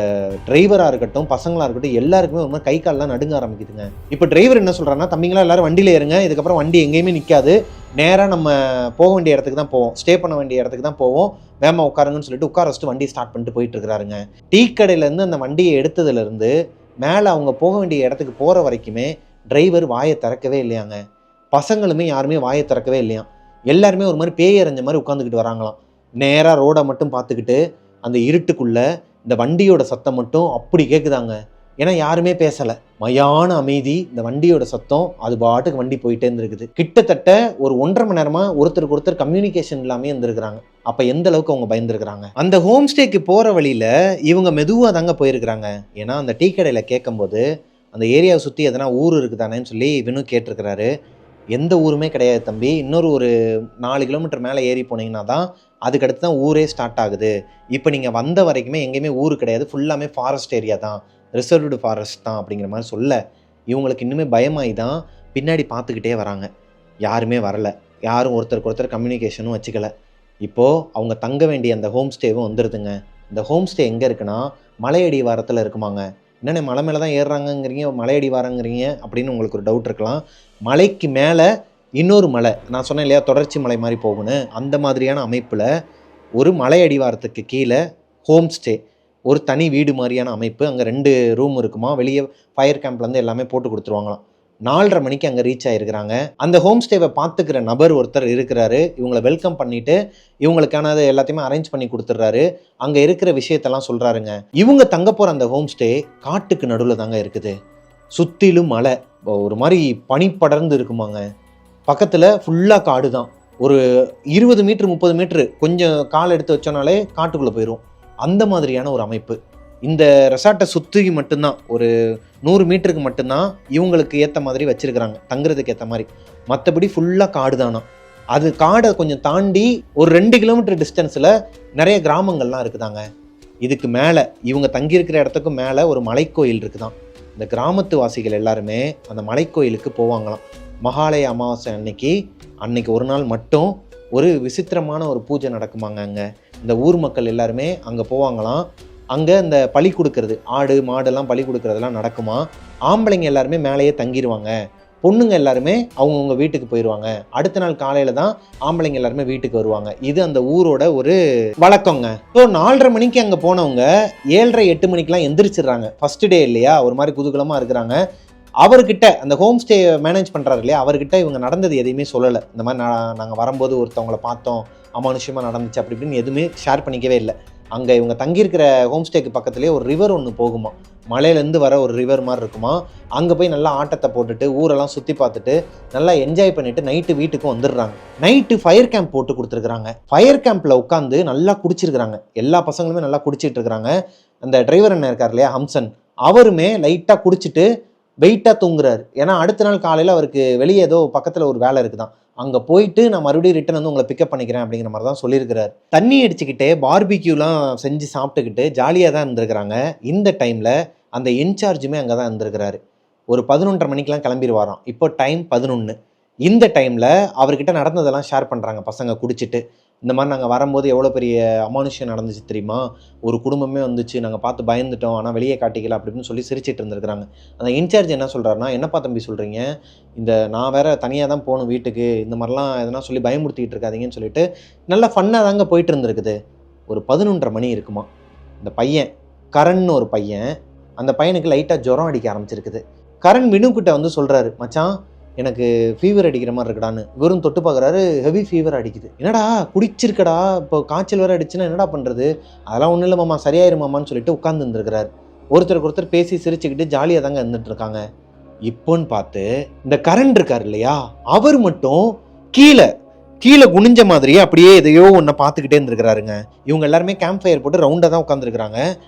டிரைவராக இருக்கட்டும் பசங்களாக இருக்கட்டும் எல்லாருக்குமே ஒரு மாதிரி கை கால்லாம் நடுங்க ஆரம்பிக்குதுங்க. இப்போ டிரைவர் என்ன சொல்கிறாருன்னா, தம்பிங்களா எல்லாரும் வண்டியில் ஏறுங்க, இதுக்கப்புறம் வண்டி எங்கேயுமே நிற்காது, நேராக நம்ம போக வேண்டிய இடத்துக்கு தான் போவோம், ஸ்டே பண்ண வேண்டிய இடத்துக்கு தான் போவோம், வேமா உட்காருங்கன்னு சொல்லிட்டு உட்கார வச்சுட்டு வண்டி ஸ்டார்ட் பண்ணிட்டு போயிட்டு இருக்கிறாருங்க. டீ கடையிலேருந்து அந்த வண்டியை எடுத்ததுலேருந்து மேலே அவங்க போக வேண்டிய இடத்துக்கு போகிற வரைக்குமே டிரைவர் வாயை திறக்கவே இல்லையாங்க. பசங்களுமே யாருமே வாயை திறக்கவே இல்லையாம். எல்லாருமே ஒரு மாதிரி பேய் அரைஞ்ச மாதிரி உட்காந்துக்கிட்டு வராங்களாம். நேராக ரோடை மட்டும் பார்த்துக்கிட்டு அந்த இருட்டுக்குள்ளே இந்த வண்டியோட சத்தம் மட்டும் அப்படி கேட்குதாங்க. ஏன்னா யாருமே பேசலை, மயான அமைதி, இந்த வண்டியோட சத்தம், அது பாட்டுக்கு வண்டி போயிட்டே இருந்திருக்குது. கிட்டத்தட்ட ஒரு 1.5 மணி நேரமாக ஒருத்தருக்கு ஒருத்தர் கம்யூனிகேஷன் இல்லாமல் இருந்திருக்கிறாங்க. அப்போ எந்த அளவுக்கு அவங்க பயந்துருக்கிறாங்க. அந்த ஹோம் ஸ்டேக்கு போகிற வழியில் இவங்க மெதுவாக தாங்க போயிருக்கிறாங்க. ஏன்னா அந்த டீ கடையில் கேட்கும்போது அந்த ஏரியாவை சுற்றி எதனா ஊர் இருக்குதானேன்னு சொல்லி வினு கேட்டிருக்கிறாரு. எந்த ஊருமே கிடையாது தம்பி, இன்னொரு ஒரு 4 கிலோமீட்டர் மேலே ஏறி போனீங்கன்னா தான் அதுக்கடுத்து தான் ஊரே ஸ்டார்ட் ஆகுது. இப்போ நீங்கள் வந்த வரைக்குமே எங்கேயுமே ஊர் கிடையாது, ஃபுல்லாமே ஃபாரஸ்ட் ஏரியா தான், ரிசர்வ்டு ஃபாரஸ்ட் தான் அப்படிங்கிற மாதிரி சொல்ல இவங்களுக்கு இன்னுமே பயமாகி தான் பின்னாடி பார்த்துக்கிட்டே வராங்க. யாருமே வரலை, யாரும் ஒருத்தருக்கு ஒருத்தர் கம்யூனிகேஷனும் வச்சுக்கல. இப்போது அவங்க தங்க வேண்டிய அந்த ஹோம் ஸ்டேவும் வந்துடுதுங்க. இந்த ஹோம் ஸ்டே எங்கே இருக்குன்னா மலையடி வாரத்தில் இருக்குமாங்க. என்னென்ன மலை மேலே தான் ஏறுறாங்கங்கிறீங்க, மலையடி வாரங்கிறீங்க அப்படின்னு உங்களுக்கு ஒரு டவுட் இருக்கலாம். மலைக்கு மேலே இன்னொரு மலை, நான் சொன்னேன் இல்லையா தொடர்ச்சி மலை மாதிரி போகணும், அந்த மாதிரியான அமைப்பில் ஒரு மலை அடிவாரத்துக்கு கீழே ஹோம் ஸ்டே, ஒரு தனி வீடு மாதிரியான அமைப்பு. அங்கே 2 ரூம் இருக்குமா, வெளியே ஃபயர் கேம்ப்லேருந்து எல்லாமே போட்டு கொடுத்துருவாங்களாம். 4:30 மணிக்கு அங்கே ரீச் ஆகிருக்கிறாங்க. அந்த ஹோம் ஸ்டேவை பார்த்துக்கிற நபர் ஒருத்தர் இருக்கிறாரு. இவங்களை வெல்கம் பண்ணிவிட்டு இவங்களுக்கானது எல்லாத்தையுமே அரேஞ்ச் பண்ணி கொடுத்துட்றாரு. அங்கே இருக்கிற விஷயத்தெல்லாம் சொல்கிறாருங்க. இவங்க தங்க போகிற அந்த ஹோம் ஸ்டே காட்டுக்கு நடுவில் தாங்க இருக்குது. சுற்றிலும் மலை, ஒரு மாதிரி பனி படர்ந்து இருக்குமாங்க. பக்கத்தில் ஃபுல்லாக காடு தான். ஒரு 20 மீட்டர் 30 மீட்ரு கொஞ்சம் கால் எடுத்து வச்சோனாலே காட்டுக்குள்ளே போயிடும். அந்த மாதிரியான ஒரு அமைப்பு. இந்த ரெசார்ட்டை சுற்றி மட்டும்தான் ஒரு 100 மீட்டருக்கு மட்டும்தான் இவங்களுக்கு ஏற்ற மாதிரி வச்சுருக்கிறாங்க, தங்குறதுக்கு ஏற்ற மாதிரி. மற்றபடி ஃபுல்லாக காடு தானா. அது காடை கொஞ்சம் தாண்டி ஒரு 2 கிலோமீட்டர் டிஸ்டன்ஸில் நிறைய கிராமங்கள்லாம் இருக்குதாங்க. இதுக்கு மேலே இவங்க தங்கியிருக்கிற இடத்துக்கும் மேலே ஒரு மலைக்கோயில் இருக்குதான். இந்த கிராமத்து வாசிகள் எல்லாருமே அந்த மலைக்கோயிலுக்கு போவாங்களாம். மகாலய அமாவாசை அன்னைக்கு ஒரு நாள் மட்டும் ஒரு விசித்திரமான ஒரு பூஜை நடக்குமாங்க. அங்கே இந்த ஊர் மக்கள் எல்லாருமே அங்கே போவாங்களாம். அங்கே இந்த பலி கொடுக்கறது, ஆடு மாடெல்லாம் பலி கொடுக்கறதெல்லாம் நடக்குமா. ஆம்பளைங்க எல்லாருமே மேலேயே தங்கிடுவாங்க, பொண்ணுங்க எல்லாருமே அவங்கவுங்க வீட்டுக்கு போயிடுவாங்க. அடுத்த நாள் காலையில் தான் ஆம்பளைங்க எல்லாருமே வீட்டுக்கு வருவாங்க. இது அந்த ஊரோட ஒரு வழக்கங்க. ஸோ 4:30 மணிக்கு அங்கே போனவங்க 7:30 8 மணிக்கெலாம் எந்திரிச்சிடுறாங்க. ஃபஸ்ட்டு டே இல்லையா, ஒரு மாதிரி குதூகலமாக இருக்கிறாங்க. அவர்கிட்ட அந்த ஹோம் ஸ்டே மேனேஜ் பண்ணுறாரு இல்லையா, அவர்கிட்ட இவங்க நடந்தது எதையுமே சொல்லலை. இந்த மாதிரி நாங்கள் வரும்போது ஒருத்தவங்களை பார்த்தோம், அமானுஷ்யமாக நடந்துச்சு அப்படி இப்படின்னு எதுவுமே ஷேர் பண்ணிக்கவே இல்லை. அங்கே இவங்க தங்கியிருக்கிற ஹோம் ஸ்டேக்கு பக்கத்துலேயே ஒரு ரிவர் ஒன்று போகுமா, மலையிலேருந்து வர ஒரு ரிவர் மாதிரி இருக்குமா. அங்கே போய் நல்லா ஆட்டத்தை போட்டுட்டு ஊரெல்லாம் சுற்றி பார்த்துட்டு நல்லா என்ஜாய் பண்ணிவிட்டு நைட்டு வீட்டுக்கும் வந்துடுறாங்க. நைட்டு ஃபயர் கேம்ப் போட்டு கொடுத்துருக்குறாங்க. ஃபயர் கேம்பில் உட்காந்து நல்லா குடிச்சிருக்கிறாங்க. எல்லா பசங்களுமே நல்லா குடிச்சிட்டு இருக்கிறாங்க. அந்த டிரைவர் என்ன இருக்கார் இல்லையா ஹம்சன், அவருமே லைட்டாக குடிச்சிட்டு வெயிட்டாக தூங்குறாரு. ஏன்னா அடுத்த நாள் காலையில் அவருக்கு வெளியே ஏதோ பக்கத்தில் ஒரு வேலை இருக்குதான், அங்கே போயிட்டு நான் மறுபடியும் ரிட்டன் வந்து உங்களை பிக்கப் பண்ணிக்கிறேன் அப்படிங்கிற மாதிரி தான் சொல்லியிருக்கிறார். தண்ணி அடிச்சுக்கிட்டே பார்பிக்யூலாம் செஞ்சு சாப்பிட்டுக்கிட்டு ஜாலியாக தான் இருந்திருக்கிறாங்க. இந்த டைமில் அந்த இன்சார்ஜுமே அங்கே தான் இருந்திருக்கிறாரு. ஒரு 11:30 மணிக்கெலாம் கிளம்பிடுவாராம். இப்போ டைம் 11. இந்த டைமில் அவர்கிட்ட நடந்ததெல்லாம் ஷேர் பண்ணுறாங்க பசங்க குடிச்சிட்டு. இந்த மாதிரி நாங்கள் வரும்போது எவ்வளோ பெரிய அமானுஷ்யம் நடந்துச்சு தெரியுமா, ஒரு குடும்பமே வந்துச்சு, நாங்கள் பார்த்து பயந்துட்டோம், ஆனால் வெளியே காட்டிக்கல அப்படின்னு சொல்லி சிரிச்சிட்டு இருந்திருக்கிறாங்க. அந்த இன்சார்ஜ் என்ன சொல்கிறாருன்னா, என்னப்பா தம்பி சொல்கிறீங்க, நான் வேறு தனியாக தான் போகணும் வீட்டுக்கு, இந்த மாதிரிலாம் எதனா சொல்லி பயமுறுத்திக்கிட்டு இருக்காதீங்கன்னு சொல்லிட்டு நல்லா ஃபன்னாக தாங்க போயிட்டு இருந்திருக்குது. ஒரு 11:30 மணி இருக்குமா. இந்த பையன் கரண்னு ஒரு பையன், அந்த பையனுக்கு லைட்டாக ஜுரம் அடிக்க ஆரம்பிச்சிருக்குது. கரண் வினுக்கிட்ட வந்து சொல்கிறாரு, மச்சான் எனக்கு ஃபீவர் அடிக்கிற மாதிரி இருக்குடான்னு. இவரும் தொட்டு பார்க்குறாரு, ஹெவி ஃபீவர் அடிக்குது. என்னடா குடிச்சிருக்கடா, இப்போ காய்ச்சல் வேறு அடிச்சுன்னா என்னடா பண்ணுறது, அதெல்லாம் ஒன்றும் இல்லை மாமா சரியாயிருமாமான்னு சொல்லிட்டு உட்காந்து இருந்துருக்கிறார். ஒருத்தருக்கு ஒருத்தர் பேசி சிரிச்சுக்கிட்டு ஜாலியாக தாங்க இருந்துட்டு இருக்காங்க. இப்போன்னு பார்த்து இந்த கரண் இருக்கார் இல்லையா, அவர் மட்டும் கீழே குனிஞ்ச மாதிரியே அப்படியே எதையோ ஒன்றை பார்த்துக்கிட்டே இருந்துருக்கிறாருங்க. இவங்க எல்லாருமே கேம்ப் ஃபயர் போட்டு ரவுண்டாக தான் உட்காந்துருக்குறாங்க.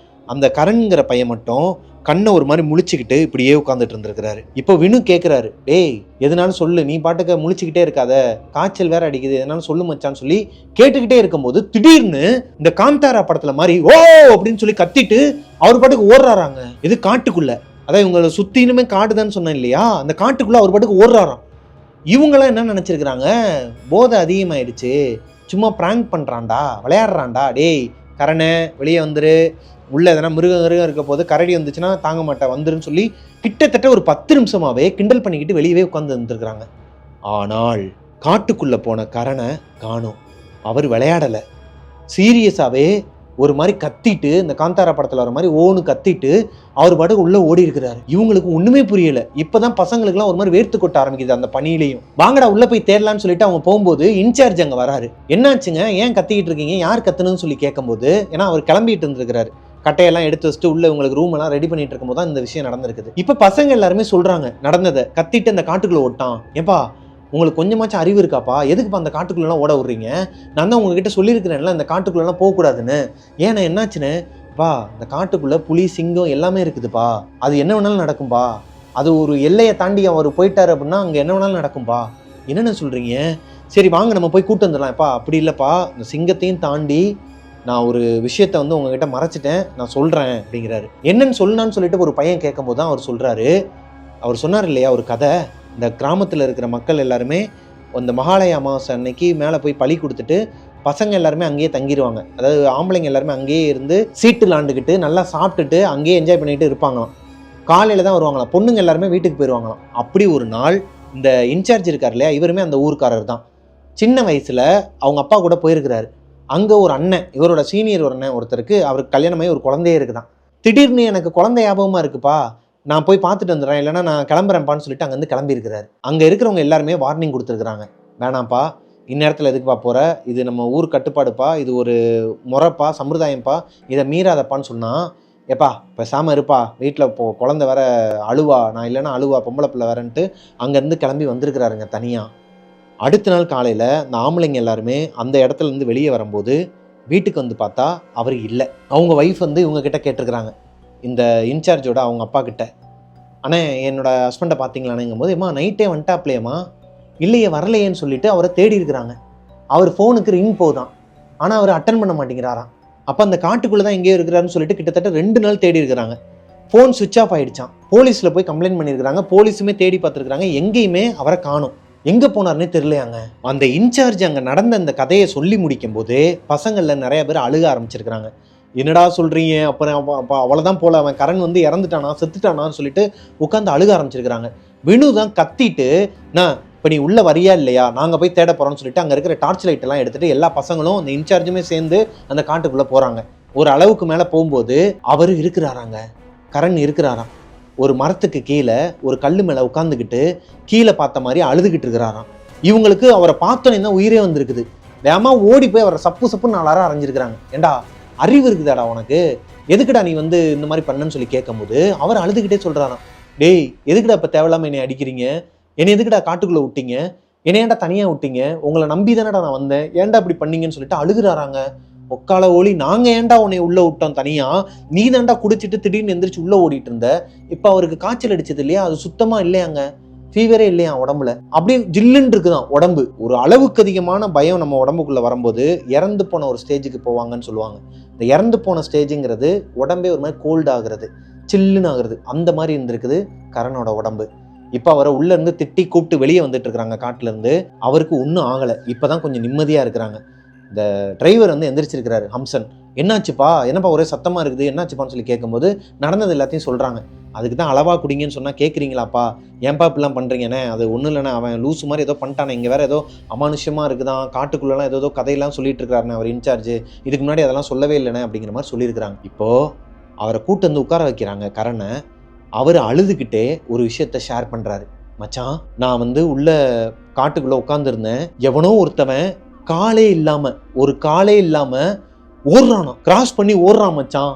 அந்த கரண்ங்கிற பையன் மட்டும் கண்ணை ஒரு மாதிரி முழிச்சுக்கிட்டு இப்படியே உட்காந்துட்டு இருந்திருக்கிறாரு. இப்போ வினு கேட்குறாரு, டேய் எதுனாலும் சொல்லு, நீ பாட்டுக்க முழிச்சுக்கிட்டே இருக்காத, காய்ச்சல் வேற அடிக்குது, எதனாலும் சொல்லு மச்சான்னு சொல்லி கேட்டுக்கிட்டே இருக்கும்போது திடீர்னு இந்த காந்தாரா படத்துல மாதிரி ஓ அப்படின்னு சொல்லி கத்திட்டு அவர் பாட்டுக்கு ஓடுறாராங்க. இது காட்டுக்குள்ள, அதான் இவங்களை சுத்தினுமே காடுதான்னு சொன்னேன் இல்லையா, அந்த காட்டுக்குள்ள அவர் பாட்டுக்கு ஓடுறாராம். இவங்களாம் என்ன நினச்சிருக்கிறாங்க, போதை அதிகமாயிடுச்சு, சும்மா ப்ராங்க் பண்ணுறான்டா, விளையாடுறான்டா, டேய் கரணை வெளியே வந்துரு, உள்ள எதனா மிருகம் இருக்க போது, கரடி வந்துச்சுன்னா தாங்க மாட்டேன் வந்துருன்னு சொல்லி கிட்டத்தட்ட ஒரு 10 நிமிஷமாவே கிண்டல் பண்ணிக்கிட்டு வெளியவே உட்காந்து இருந்துருக்குறாங்க. ஆனால் காட்டுக்குள்ளே போன கரணை காணோம். அவர் விளையாடலை, சீரியஸாகவே ஒரு மாதிரி கத்திட்டு, இந்த காந்தாரா படத்தில் வர மாதிரி ஓன்னு கத்திட்டு அவர் பாட்டுக்கு உள்ளே ஓடி இருக்கிறாரு. இவங்களுக்கு ஒன்றுமே புரியலை. இப்போ தான் பசங்களுக்குலாம் ஒரு மாதிரி வேர்த்து கொட்ட ஆரம்பிக்குது அந்த பணியிலையும். வாங்கடா உள்ளே போய் தேடலான்னு சொல்லிட்டு அவங்க போகும்போது இன்சார்ஜ் அங்கே வராரு. என்னாச்சுங்க, ஏன் கத்திக்கிட்டு இருக்கீங்க, யார் கத்துணுன்னு சொல்லி கேட்கும்போது, ஏன்னா அவர் கிளம்பிட்டு இருந்திருக்கிறாரு, கட்டையெல்லாம் எடுத்து வச்சுட்டு உள்ள உங்களுக்கு ரூம் எல்லாம் ரெடி பண்ணிட்டு இருக்கும்போது தான் இந்த விஷயம் நடந்திருக்குது. இப்ப பசங்க எல்லாருமே சொல்றாங்க நடந்ததை, கத்திட்டு அந்த காட்டுக்குள்ள ஓட்டான். ஏப்பா உங்களுக்கு கொஞ்சமாச்சும் அறிவு இருக்காப்பா, எதுக்குப்பா அந்த காட்டுக்குள்ளெல்லாம் ஓட விடுறீங்க, நான் தான் உங்ககிட்ட சொல்லியிருக்கிறேன்ல இந்த காட்டுக்குள்ளெல்லாம் போகக்கூடாதுன்னு. ஏன்னா என்னாச்சுன்னு, பா இந்த காட்டுக்குள்ள புலி சிங்கம் எல்லாமே இருக்குதுப்பா, அது என்ன வேணாலும் நடக்கும்பா, அது ஒரு எல்லையை தாண்டி அவர் போயிட்டாரு அப்படின்னா அங்கே என்ன வேணாலும் நடக்கும்பா. என்னென்ன சொல்றீங்க, சரி வாங்க நம்ம போய் கூட்டு வந்துடலாம்ப்பா. அப்படி இல்லைப்பா, இந்த சிங்கத்தையும் தாண்டி நான் ஒரு விஷயத்த வந்து உங்ககிட்ட மறைச்சிட்டேன், நான் சொல்கிறேன் அப்படிங்கிறாரு. என்னன்னு சொல்லலான்னு சொல்லிட்டு ஒரு பையன் கேட்கும்போது தான் அவர் சொல்கிறாரு, அவர் சொன்னார் இல்லையா ஒரு கதை, இந்த கிராமத்தில் இருக்கிற மக்கள் எல்லாருமே அந்த மகாலய அமாவாசை அன்னைக்கு மேலே போய் பலி கொடுத்துட்டு பசங்க எல்லாருமே அங்கேயே தங்கிடுவாங்க. அதாவது ஆம்பளைங்க எல்லாருமே அங்கேயே இருந்து சீட்டு விளாண்டுக்கிட்டு நல்லா சாப்பிட்டுட்டு அங்கேயே என்ஜாய் பண்ணிட்டு இருப்பாங்களாம். காலையில் தான் வருவாங்களாம், பொண்ணுங்க எல்லாருமே வீட்டுக்கு போயிடுவாங்களாம். அப்படி ஒரு நாள் இந்த இன்சார்ஜ் இருக்கார் இல்லையா, இவருமே அந்த ஊருக்காரர் தான். சின்ன வயசில் அவங்க அப்பா கூட போயிருக்கிறாரு. அங்கே ஒரு அண்ணன், இவரோட சீனியர் ஒரு அண்ணன் ஒருத்தருக்கு, அவருக்கு கல்யாணமாகி ஒரு குழந்தையே இருக்குதான். திடீர்னு எனக்கு குழந்தை ஞாபகமாக இருக்குப்பா, நான் போய் பார்த்துட்டு வந்துடுறேன், இல்லைன்னா நான் கிளம்புறேன்ப்பான்னு சொல்லிட்டு அங்கேருந்து கிளம்பியிருக்கிறாரு. அங்கே இருக்கிறவங்க எல்லாருமே வார்னிங் கொடுத்துருக்குறாங்க, வேணாம்ப்பா இந்நேரத்தில் எதுக்குப்பா போகிற, இது நம்ம ஊர் கட்டுப்பாடுப்பா, இது ஒரு முறைப்பா, சம்பிரதாயம்ப்பா, இதை மீறாதப்பான்னு சொன்னால், எப்பா பேசாமல் இருப்பா, வீட்டில் குழந்தை வேற அழுவா, நான் இல்லைன்னா அழுவா, பொம்பளை பிள்ளை வேறன்ட்டு அங்கேருந்து கிளம்பி வந்திருக்கிறாருங்க தனியாக. அடுத்த நாள் காலையில் இந்த ஆம்பளைங்க எல்லாருமே அந்த இடத்துலேருந்து வெளியே வரும்போது வீட்டுக்கு வந்து பார்த்தா அவர் இல்லை. அவங்க ஒய்ஃப் வந்து இவங்கக்கிட்ட கேட்டிருக்கிறாங்க, இந்த இன்சார்ஜோட அவங்க அப்பா கிட்ட, ஆனால் என்னோட ஹஸ்பண்டை பார்த்தீங்களானுங்கும் போது, ஏம்மா நைட்டே வந்துட்டாப்லையம்மா, இல்லையே வரலையேன்னு சொல்லிட்டு அவரை தேடி இருக்கிறாங்க. அவர் ஃபோனுக்கு ரிங் போதான், ஆனால் அவர் அட்டன் பண்ண மாட்டேங்கிறாராம். அப்போ அந்த காட்டுக்குள்ளே தான் எங்கேயோ இருக்கிறாருன்னு சொல்லிட்டு கிட்டத்தட்ட 2 நாள் தேடி இருக்கிறாங்க. ஃபோன் சுவிட்ச் ஆஃப் ஆகிடுச்சான். போலீஸில் போய் கம்ப்ளைண்ட் பண்ணியிருக்கிறாங்க, போலீஸுமே தேடி பார்த்துருக்குறாங்க, எங்கேயுமே அவரை காணும், எங்கே போனார்னே தெரியலையாங்க. அந்த இன்சார்ஜ் அங்கே நடந்த அந்த கதையை சொல்லி முடிக்கும் போது பசங்களில் நிறைய பேர் அழுக ஆரம்பிச்சிருக்கிறாங்க. என்னடா சொல்கிறீங்க, அப்புறம் அப்போ அவ்வளோதான் போல, அவன் கரண் வந்து இறந்துட்டானா செத்துட்டானான்னு சொல்லிட்டு உட்காந்து அழுக ஆரம்பிச்சிருக்கிறாங்க. வினு தான் கத்திட்டு, நான் இப்போ நீ உள்ளே வரியா இல்லையா, நாங்கள் போய் தேட போகிறோம்னு சொல்லிட்டு அங்கே இருக்கிற டார்ச் லைட் எல்லாம் எடுத்துகிட்டு எல்லா பசங்களும் அந்த இன்சார்ஜுமே சேர்ந்து அந்த காட்டுக்குள்ளே போகிறாங்க. ஒரு அளவுக்கு மேலே போகும்போது அவர் இருக்கிறாராங்க, கரண் இருக்கிறாராம். ஒரு மரத்துக்கு கீழே ஒரு கல் மேலே உட்காந்துக்கிட்டு கீழே பார்த்த மாதிரி அழுதுகிட்டு இருக்கிறாராம். இவங்களுக்கு அவரை பார்த்தோன்னே தான் உயிரே வந்திருக்குது. வேமா ஓடி போய் அவரை சப்பு சப்புன்னு 4 அரைஞ்சிருக்கிறாங்க. ஏண்டா அறிவு இருக்குதாடா உனக்கு, எதுக்குடா நீ வந்து இந்த மாதிரி பண்ணன்னு சொல்லி கேட்கும்போது அவர் அழுதுகிட்டே சொல்கிறாராம், டேய் எதுக்குடா இப்போ தேவையில்லாமல் என்னை அடிக்கிறீங்க, என்னை எதுக்குடா காட்டுக்குள்ளே விட்டீங்க, என்னை ஏன்டா தனியாக விட்டீங்க, உங்களை நம்பி தானடா நான் வந்தேன், ஏன்டா இப்படி பண்ணீங்கன்னு சொல்லிட்டு அழுகுறாராங்க. ஒக்கால ஓலி, நாங்கள் ஏன்டா உன்னை உள்ளே விட்டோம் தனியாக, நீ தான்டா குடிச்சிட்டு திடீர்னு எந்திரிச்சு உள்ளே ஓடிட்டு இருந்த, இப்போ அவருக்கு காய்ச்சல் அடிச்சது இல்லையா, அது சுத்தமாக இல்லையாங்க, ஃபீவரே இல்லையா உடம்புல, அப்படியே ஜில்லுன்னு இருக்குதான் உடம்பு. ஒரு அளவுக்கு அதிகமான பயம் நம்ம உடம்புக்குள்ளே வரும்போது இறந்து போன ஒரு ஸ்டேஜுக்கு போவாங்கன்னு சொல்லுவாங்க. இந்த இறந்து போன ஸ்டேஜுங்கிறது உடம்பே ஒரு மாதிரி கோல்டு ஆகுறது, சில்லுன்னு ஆகுறது, அந்த மாதிரி இருந்திருக்குது கரணோட உடம்பு. இப்போ அவரை உள்ளேருந்து திட்டி கூப்பிட்டு வெளியே வந்துட்டு இருக்கிறாங்க காட்டிலேருந்து. அவருக்கு ஒன்றும் ஆகலை, இப்போ தான் கொஞ்சம் நிம்மதியாக இருக்கிறாங்க. இந்த டிரைவர் வந்து எந்திரிச்சிருக்கிறாரு, ஹம்சன், என்னாச்சுப்பா, என்னப்பா ஒரே சத்தமாக இருக்குது, என்னாச்சுப்பான்னு சொல்லி கேட்கும்போது நடந்தது எல்லாத்தையும் சொல்கிறாங்க. அதுக்கு தான் அளவாக குடிங்கன்னு சொன்னால் கேட்குறீங்களாப்பா, ஏன்பா இப்படிலாம் பண்ணுறீங்கண்ணே, அது ஒன்றும் இல்லைண்ணே, அவன் லூசு மாதிரி ஏதோ பண்ணிட்டானே, இங்கே வேறு ஏதோ அமானுஷ்யமாக இருக்குதான், காட்டுக்குள்ளெல்லாம் ஏதோ கதையெல்லாம் சொல்லிட்டு இருக்கிறாருண்ணே அவர் இன்சார்ஜ், இதுக்கு முன்னாடி அதெல்லாம் சொல்லவே இல்லைண்ணே அப்படிங்கிற மாதிரி சொல்லியிருக்கிறாங்க. இப்போது அவரை கூட்டு வந்து உட்கார வைக்கிறாங்க கரணை. அவர் அழுதுகிட்டே ஒரு விஷயத்த ஷேர் பண்ணுறாரு, மச்சான் நான் வந்து உள்ள காட்டுக்குள்ளே உட்காந்துருந்தேன், எவனோ ஒருத்தவன் காலே இல்லாமல் ஓடுறானா, கிராஸ் பண்ணி ஓடுறான் மச்சான்,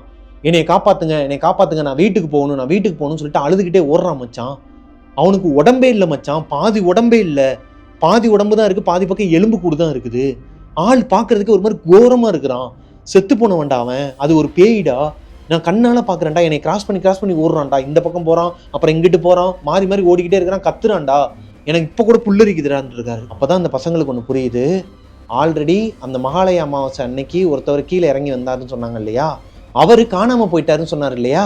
என்னை காப்பாற்றுங்க, நான் வீட்டுக்கு போகணும்னு சொல்லிட்டு அழுதுகிட்டே ஓடுறான் மச்சான். அவனுக்கு உடம்பே இல்லை மச்சான், பாதி உடம்பே இல்லை, பாதி உடம்பு தான் இருக்குது, பாதி பக்கம் எலும்பு கூடு தான் இருக்குது, ஆள் பார்க்கறதுக்கு ஒரு மாதிரி கோரமாக இருக்கிறான், செத்து போனவன்டா அவன், அது ஒரு பேயிடா, நான் கண்ணால் பார்க்குறேன்டா, என்னை கிராஸ் பண்ணி ஓடுறான்டா, இந்த பக்கம் போகிறான் அப்புறம் இங்கிட்டு போகிறான், மாறி மாறி ஓடிக்கிட்டே இருக்கிறான், கத்துறான்டா, எனக்கு இப்போ கூட புல்லரிக்குதுடான்னு இருக்காரு. அப்போ தான் அந்த பசங்களுக்கு ஒன்று புரியுது, ஆல்ரெடி அந்த மகாலய அமாவாசை அன்னைக்கு ஒருத்தவர் கீழே இறங்கி வந்தாருன்னு சொன்னாங்க இல்லையா, அவர் காணாமல் போயிட்டாருன்னு சொன்னார் இல்லையா,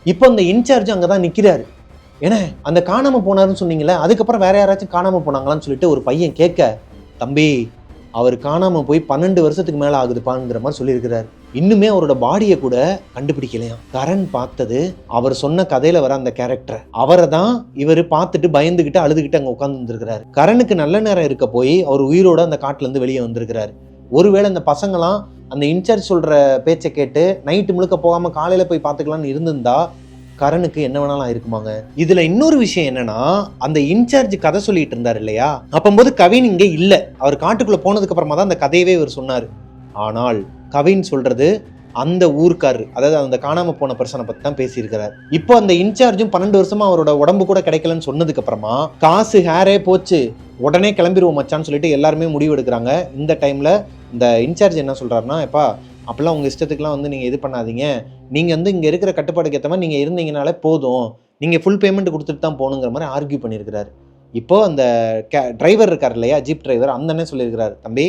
இப்போ அந்த இன்சார்ஜ் அங்கே தான் நிற்கிறாரு. ஏன்னா அந்த காணாமல் போனாருன்னு சொன்னீங்களே, அதுக்கப்புறம் வேற யாராச்சும் காணாமல் போனாங்களான்னு சொல்லிட்டு ஒரு பையன் கேட்க, தம்பி அவர் காணாமல் போய் 12 வருஷத்துக்கு மேலே ஆகுதுப்பாங்கிற மாதிரி சொல்லியிருக்கிறார். இன்னுமே அவரோட பாடியை கூட கண்டுபிடிக்கலையாம். கரண் பார்த்தது அவர் சொன்ன கதையில வர அந்த கேரக்டர், அவரை தான் இவர் பார்த்துட்டு பயந்துகிட்டு அழுதுகிட்டு அங்கே உட்கார்ந்து இருந்திருக்கிறாரு. கரனுக்கு நல்ல நேரம் இருக்க போய் அவர் உயிரோட அந்த காட்டுல இருந்து வெளியே வந்திருக்கிறாரு. ஒருவேளை அந்த பசங்களாம் அந்த இன்சார்ஜ் சொல்ற பேச்சை கேட்டு நைட்டு முழுக்க போகாம காலையில போய் பார்த்துக்கலாம்னு இருந்திருந்தா கரனுக்கு என்ன வேணாலும் இருக்குமாங்க. இதுல இன்னொரு விஷயம் என்னன்னா, அந்த இன்சார்ஜ் கதை சொல்லிட்டு இருந்தாரு இல்லையா, அப்பம்போது கவின் இங்கே இல்ல. அவர் காட்டுக்குள்ள போனதுக்கு அப்புறமா தான் அந்த கதையவே இவர் சொன்னாரு. ஆனால் கவின் சொல்றது அந்த ஊர்க்காரர், அதாவது அந்த காணாம போன பர்சனை பத்தி தான் பேசியிருக்கிறார். இப்போ அந்த இன்சார்ஜும் 12 வருஷமா அவரோட உடம்பு கூட கிடைக்கலன்னு சொன்னதுக்கு அப்புறமா காசு ஹேரே போச்சு, உடனே கிளம்பிடுவோம் மச்சான்னு சொல்லிட்டு எல்லாருமே முடிவு எடுக்கிறாங்க. இந்த டைம்ல இந்த இன்சார்ஜ் என்ன சொல்றாருன்னா, எப்பா அப்பெல்லாம் உங்கள் இஷ்டத்துக்குலாம் வந்து நீங்கள் இது பண்ணாதீங்க, நீங்கள் வந்து இங்கே இருக்கிற கட்டுப்பாடுக்கு ஏற்ற மாதிரி நீங்கள் இருந்தீங்கனாலே போதும், நீங்கள் ஃபுல் பேமெண்ட் கொடுத்துட்டு தான் போகணுங்கிற மாதிரி ஆர்கியூ பண்ணியிருக்கிறாரு. இப்போது அந்த டிரைவர் இருக்கார் இல்லையா, ஜீப் டிரைவர், அந்த அண்ணன் சொல்லியிருக்கிறார், தம்பி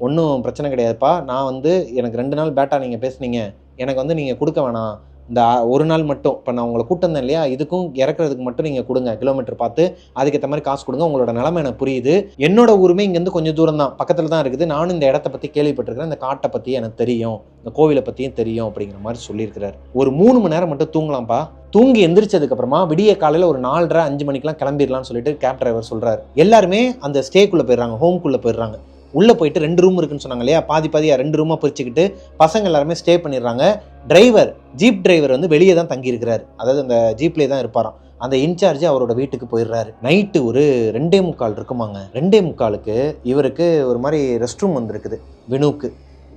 ஒன்றும் பிரச்சனை கிடையாதுப்பா, நான் வந்து எனக்கு 2 நாள் பேட்டா நீங்கள் பேசுனீங்க, எனக்கு வந்து நீங்கள் கொடுக்க வேணாம், இந்த ஒரு நாள் மட்டும் இப்போ நான் உங்களை கூட்டு வந்தேன் இல்லையா, இதுக்கும் இறக்குறதுக்கு மட்டும் நீங்கள் கொடுங்க, கிலோமீட்டர் பார்த்து அதுக்கேற்ற மாதிரி காசு கொடுங்க, உங்களோட நிலைமை எனக்கு புரியுது, என்னோட ஊருமே இங்கேருந்து கொஞ்சம் தூரம் தான், பக்கத்தில் தான் இருக்குது, நானும் இந்த இடத்த பற்றி கேள்விப்பட்டிருக்கிறேன், இந்த காட்டை பற்றி எனக்கு தெரியும், இந்த கோவிலை பற்றியும் தெரியும் அப்படிங்கிற மாதிரி சொல்லியிருக்கிறார். ஒரு 3 மணி நேரம் மட்டும் தூங்கலாம்ப்பா, தூங்கி எந்திரிச்சதுக்கு அப்புறமா விடிய காலையில் ஒரு 4:30-5 மணிக்கெலாம் கிளம்பிடலாம்னு சொல்லிட்டு கேப் டிரைவர் சொல்கிறார். எல்லாருமே அந்த ஸ்டேக்குள்ளே போயிடுறாங்க, ஹோம்குள்ளே போயிடுறாங்க. உள்ளே போயிட்டு 2 ரூம் இருக்குன்னு சொன்னாங்க இல்லையா, பாதியாக 2 ரூமாக பிரிச்சுக்கிட்டு பசங்க எல்லாருமே ஸ்டே பண்ணிடுறாங்க. டிரைவர், ஜீப் டிரைவர் வந்து வெளியே தான் தங்கியிருக்கிறார், அதாவது அந்த ஜீப்லேயே தான் இருப்பாராம். அந்த இன்சார்ஜ் அவரோட வீட்டுக்கு போயிடுறாரு. நைட்டு ஒரு 2:45 இருக்குமாங்க. 2:45க்கு இவருக்கு ஒரு மாதிரி ரெஸ்ட் ரூம் வந்துருக்குது. வினுக்கு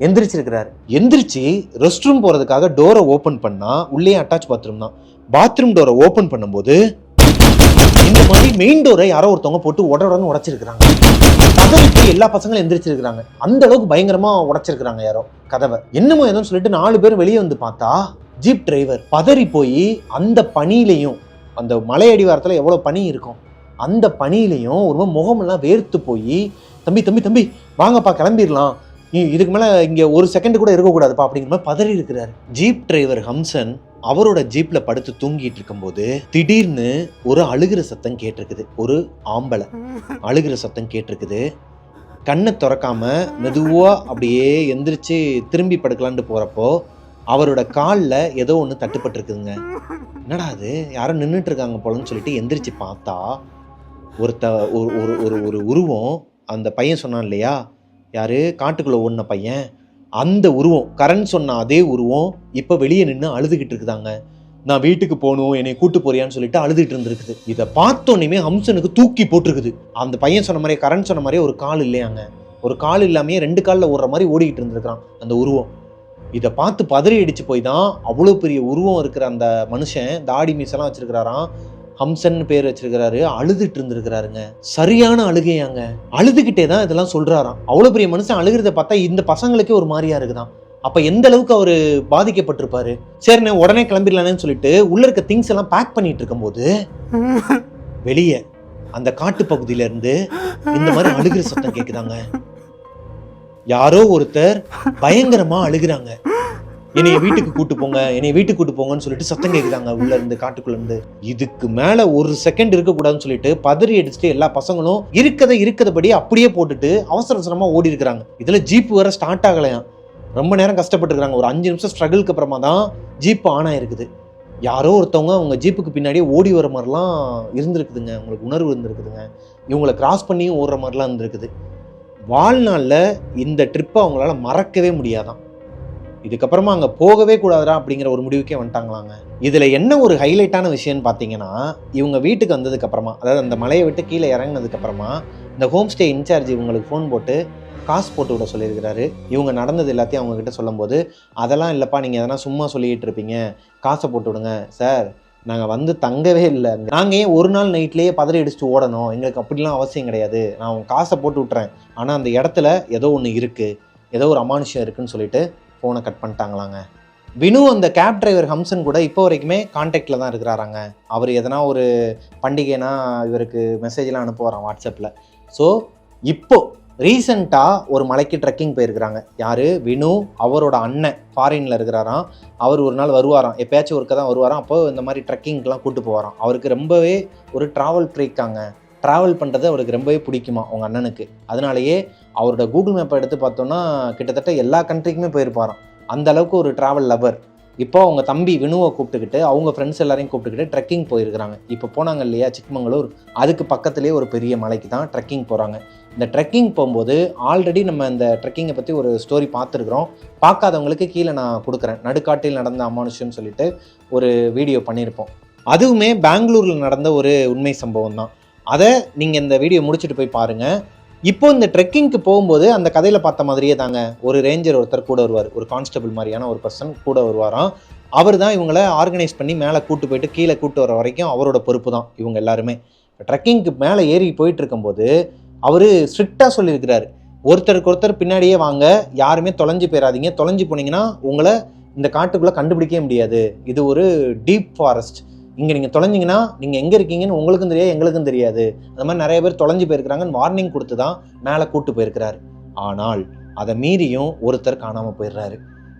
எந்திரிச்சிருக்கிறாரு. எந்திரிச்சு ரெஸ்ட் ரூம் போகிறதுக்காக டோரை ஓப்பன் பண்ணால் உள்ளே அட்டாச் பாத்ரூம் தான். பாத்ரூம் டோரை ஓப்பன் பண்ணும்போது இந்த மாதிரி மெயின் டோரை யாரோ ஒருத்தவங்க போட்டு உடனே உடைச்சிருக்கிறாங்க. கதவுக்கு எல்லா பசங்களும் எந்திரிச்சிருக்கிறாங்க. அந்த அளவுக்கு பயங்கரமா உடைச்சிருக்கிறாங்க யாரோ கதவை. என்னமோ ஏதோ சொல்லிட்டு 4 பேர் வெளியே வந்து பார்த்தா ஜீப் டிரைவர் பதறி போய் அந்த பனியிலையும், அந்த மலை அடிவாரத்தில் எவ்வளோ பனி இருக்கும், அந்த பனியிலையும் ஒரு முகமெல்லாம் வேர்த்து போய், தம்பி தம்பி தம்பி வாங்கப்பா கிளம்பிடலாம், இதுக்கு மேலே இங்கே ஒரு செகண்ட் கூட இருக்கக்கூடாதுப்பா அப்படிங்கிற மாதிரி பதறி இருக்கிறார். ஜீப் டிரைவர் ஹம்சன் அவரோட ஜீப்ல படுத்து தூங்கிட்டு இருக்கும்போது திடீர்னு ஒரு அழுகிற சத்தம் கேட்டிருக்குது. ஒரு ஆம்பளை அழுகிற சத்தம் கேட்டிருக்குது. கண்ணை திறக்காம மெதுவா அப்படியே எந்திரிச்சு திரும்பி படுக்கலான்ட்டு போறப்போ அவரோட காலில் ஏதோ ஒன்று தட்டுப்பட்டிருக்குதுங்க. என்னடா அது, யாரும் நின்றுட்டு இருக்காங்க போலன்னு சொல்லிட்டு எந்திரிச்சு பார்த்தா ஒரு உருவம், அந்த பையன் சொன்னான் இல்லையா, யாரு காட்டுக்குள்ள ஓடின பையன், அந்த உருவம், கரண் சொன்ன அதே உருவம் இப்போ வெளியே நின்று அழுதுகிட்டு இருக்குதாங்க. நான் வீட்டுக்கு போகணும், என்னை கூட்டு போறியான்னு சொல்லிட்டு அழுதுகிட்டு இருந்திருக்குது. இதை பார்த்தோன்னே ஹம்சனுக்கு தூக்கி போட்டிருக்குது. அந்த பையன் சொன்ன மாதிரி, கரண் சொன்ன மாதிரியே ஒரு கால் இல்லையாங்க, ஒரு கால் இல்லாமையே 2 காலில் ஓடுற மாதிரி ஓடிக்கிட்டு இருந்திருக்கிறான் அந்த உருவம். இதை பார்த்து பதறி அடிச்சு போய் தான் அவ்வளோ பெரிய உருவம் இருக்கிற அந்த மனுஷன், தாடி மீசெல்லாம் வச்சிருக்கிறாராம், ஹம்சன் பேர் வச்சிருக்கிறாரு, அழுதுட்டு இருந்திருக்கிறாருங்க. சரியான அழுகையாங்க, அழுதுகிட்டே தான் இதெல்லாம் சொல்றாராம். அவ்வளோ பெரிய மனுஷன் அழுகிறத பார்த்தா இந்த பசங்களுக்கே ஒரு மாதிரியா இருக்குதான். அப்ப எந்த அளவுக்கு அவரு பாதிக்கப்பட்டிருப்பாரு. சரிண்ணே உடனே கிளம்பிடலான்னு சொல்லிட்டு உள்ள இருக்க திங்ஸ் எல்லாம் பேக் பண்ணிட்டு இருக்கும்போது வெளியே அந்த காட்டு பகுதியில இருந்து இந்த மாதிரி அழுகிற சத்தம் கேக்குதாங்க. யாரோ ஒருத்தர் பயங்கரமா அழுகுறாங்க. என்னைய வீட்டுக்கு கூட்டு போங்க, என்னைய வீட்டுக்கு கூட்டு போங்கன்னு சொல்லிட்டு சத்தம் கேட்குறாங்க உள்ள இருந்து, காட்டுக்குள்ள இருந்து. இதுக்கு மேல ஒரு செகண்ட் இருக்கக்கூடாதுன்னு சொல்லிட்டு பதறி அடிச்சுட்டு எல்லா பசங்களும் இருக்கதபடி அப்படியே போட்டுட்டு அவசர அவசரமா ஓடி இருக்கிறாங்க. இதுல ஜீப் வேற ஸ்டார்ட் ஆகலையாம். ரொம்ப நேரம் கஷ்டப்பட்டு இருக்காங்க. ஒரு 5 நிமிஷம் ஸ்ட்ரகிளுக்கு அப்புறமா தான் ஜீப் ஆன் ஆயிருக்குது. யாரோ ஒருத்தவங்க அவங்க ஜீப்புக்கு பின்னாடியே ஓடி வர மாதிரிலாம் இருந்திருக்குதுங்க. உங்களுக்கு உணர்வு இருந்திருக்குதுங்க. இவங்களை கிராஸ் பண்ணியும் ஓடுற மாதிரிலாம் இருந்திருக்குது. வாழ்நாளில் இந்த ட்ரிப்பை அவங்களால மறக்கவே முடியாதான். இதுக்கப்புறமா அங்கே போகவே கூடாதுரா அப்படிங்கிற ஒரு முடிவுக்கே வந்துட்டாங்களாங்க. இதில் என்ன ஒரு ஹைலைட்டான விஷயம்னு பார்த்தீங்கன்னா, இவங்க வீட்டுக்கு வந்ததுக்கப்புறமா, அதாவது அந்த மலையை விட்டு கீழே இறங்கினதுக்கப்புறமா இந்த ஹோம் ஸ்டே இன்சார்ஜ் இவங்களுக்கு ஃபோன் போட்டு காசு போட்டு விட சொல்லியிருக்கிறாரு. இவங்க நடந்தது எல்லாத்தையும் அவங்கக்கிட்ட சொல்லும்போது, அதெல்லாம் இல்லைப்பா, நீங்கள் எதனா சும்மா சொல்லிகிட்டு இருப்பீங்க, காசை போட்டு விடுங்க சார், நாங்கள் வந்து தங்கவே இல்லை, நாங்கள் ஏன் ஒரு நாள் நைட்லேயே பதறி அடிச்சுட்டு ஓடணும், எங்களுக்கு அப்படிலாம் அவசியம் கிடையாது, நான் அவங்க காசை போட்டு விட்றேன், ஆனால் அந்த இடத்துல ஏதோ ஒன்று இருக்குது, ஏதோ ஒரு அமானுஷம் இருக்குதுன்னு சொல்லிட்டு ஃபோனை கட் பண்ணிட்டாங்களாங்க. வினு அந்த கேப் டிரைவர் ஹம்சன் கூட இப்போ வரைக்குமே கான்டாக்டில் தான் இருக்கிறாராங்க. அவர் எதனா ஒரு பண்டிகைனா இவருக்கு மெசேஜ்லாம் அனுப்புவாராம் வாட்ஸ்அப்பில். ஸோ இப்போ ரீசெண்டாக ஒரு மலைக்கு ட்ரெக்கிங் போயிருக்கிறாங்க. யார்? வினு. அவரோட அண்ணன் ஃபாரினில் இருக்கிறாராம். அவர் ஒரு நாள் வருவாராம், எப்பயாச்சும் ஒருக்க தான் வருவாராம். அப்போ இந்த மாதிரி ட்ரெக்கிங்க்கெலாம் கூப்பிட்டு போவாராம். அவருக்கு ரொம்பவே ஒரு ட்ராவல் ஃப்ரீக்காங்க. ட்ராவல் பண்ணுறது அவருக்கு ரொம்பவே பிடிக்குமா அவங்க அண்ணனுக்கு. அதனாலேயே அவரோட கூகுள் மேப்பை எடுத்து பார்த்தோன்னா கிட்டத்தட்ட எல்லா கண்ட்ரிக்குமே போயிருப்பாராம். அந்த அளவுக்கு ஒரு ட்ராவல் லவர். இப்போ அவங்க தம்பி வினுவை கூப்பிட்டுக்கிட்டு அவங்க ஃப்ரெண்ட்ஸ் எல்லாரையும் கூப்பிட்டுக்கிட்டு ட்ரெக்கிங் போயிருக்கிறாங்க. இப்போ போனாங்க இல்லையா சிக்மங்களூர், அதுக்கு பக்கத்துலேயே ஒரு பெரிய மலைக்கு தான் ட்ரெக்கிங் போகிறாங்க. இந்த ட்ரெக்கிங் போகும்போது ஆல்ரெடி நம்ம இந்த ட்ரெக்கிங்கை பற்றி ஒரு ஸ்டோரி பார்த்துருக்குறோம். பார்க்காதவங்களுக்கு கீழே நான் கொடுக்குறேன். நடுக்காட்டில் நடந்த அமானுஷ்யம்னு சொல்லிட்டு ஒரு வீடியோ பண்ணியிருப்போம். அதுவுமே பெங்களூரில் நடந்த ஒரு உண்மை சம்பவம் தான். அதை நீங்கள் இந்த வீடியோ முடிச்சுட்டு போய் பாருங்கள். இப்போ இந்த ட்ரெக்கிங்க்கு போகும்போது அந்த கதையில் பார்த்த மாதிரியே தாங்க ஒரு ரேஞ்சர் ஒருத்தர் கூட வருவார். ஒரு கான்ஸ்டபிள் மாதிரியான ஒரு பர்சன் கூட வருவாராம். அவர் தான் இவங்களை ஆர்கனைஸ் பண்ணி மேலே கூட்டு போயிட்டு கீழே கூட்டு வர வரைக்கும் அவரோட பொறுப்பு தான் இவங்க எல்லாருமே. ட்ரெக்கிங்க்கு மேலே ஏறி போயிட்டு இருக்கும்போது அவர் ஸ்ட்ரிக்டாக சொல்லியிருக்கிறாரு, ஒருத்தருக்கு ஒருத்தர் பின்னாடியே வாங்க, யாருமே தொலைஞ்சு போயிடாதீங்க, தொலைஞ்சு போனீங்கன்னா உங்களை இந்த காட்டுக்குள்ளே கண்டுபிடிக்கவே முடியாது, இது ஒரு டீப் ஃபாரஸ்ட், இங்கே நீங்கள் தொலைஞ்சிங்கன்னா நீங்கள் எங்கே இருக்கீங்கன்னு உங்களுக்கும் தெரியாது எங்களுக்கும் தெரியாது. அந்த மாதிரி நிறைய பேர் தொலைஞ்சு போயிருக்கிறாங்கன்னு வார்னிங் கொடுத்து தான் மேலே கூட்டு போயிருக்கிறாரு. ஆனால் அதை மீறியும் ஒருத்தர் காணாமல் போயிடுறாரு.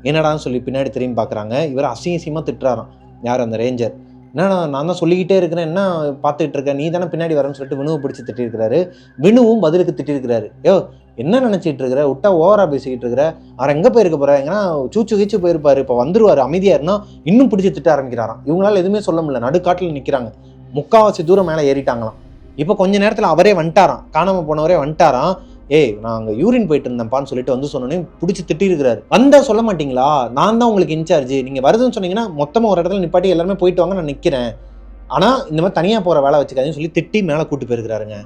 என்னடான்னு சொல்லி பின்னாடி திரும்பி பார்க்குறாங்க. இவர் அசிங்கமாக திட்டுறாராம். யார்? அந்த ரேஞ்சர். என்னன்னா நான் தான் சொல்லிக்கிட்டே இருக்கிறேன், என்ன பார்த்துட்டு இருக்கேன், நீ தானே பின்னாடி வரேன்னு சொல்லிட்டு வினுவை பிடிச்சி திட்டிருக்கிறாரு. வினுவும் பதிலுக்கு திட்டிருக்கிறாரு, யோ என்ன நினச்சிட்டு இருக்கிற, விட்டா ஓவரா பேசிக்கிட்டு இருக்கிற, அவர் எங்கே போயிருக்க போகிற, எங்கன்னா சூச்சு கீச்சு போயிருப்பாரு, இப்போ வந்துருவார் அமைதியாக இருந்தால் இன்னும் பிடிச்சி திட்ட ஆரம்பிக்கிறாராம். இவங்களால எதுவுமே சொல்ல முடியல, நடுக்காட்டில் நிற்கிறாங்க. முக்கால்வாசி தூரம் மேலே ஏறிட்டாங்களாம். இப்போ கொஞ்ச நேரத்தில் அவரே வந்துட்டாராம், காணாமல் போனவரே வந்துட்டாராம். ஏய் நான் அங்கே யூரின் போயிட்டு இருந்தேன்ப்பான்னு சொல்லிட்டு வந்து சொன்னோன்னே பிடிச்சி திட்டிருக்கிறாரு. வந்தால் சொல்ல மாட்டீங்களா, நான் தான் உங்களுக்கு இன்சார்ஜ், நீங்கள் வருதுன்னு சொன்னீங்கன்னா மொத்தமாக ஒரு இடத்துல நிப்பாட்டி எல்லாருமே போயிட்டு வாங்க, நான் நிற்கிறேன், ஆனால் இந்த மாதிரி தனியாக போகிற வேலை வச்சுக்காதுன்னு சொல்லி திட்டி மேலே கூட்டு போயிருக்கிறாருங்க.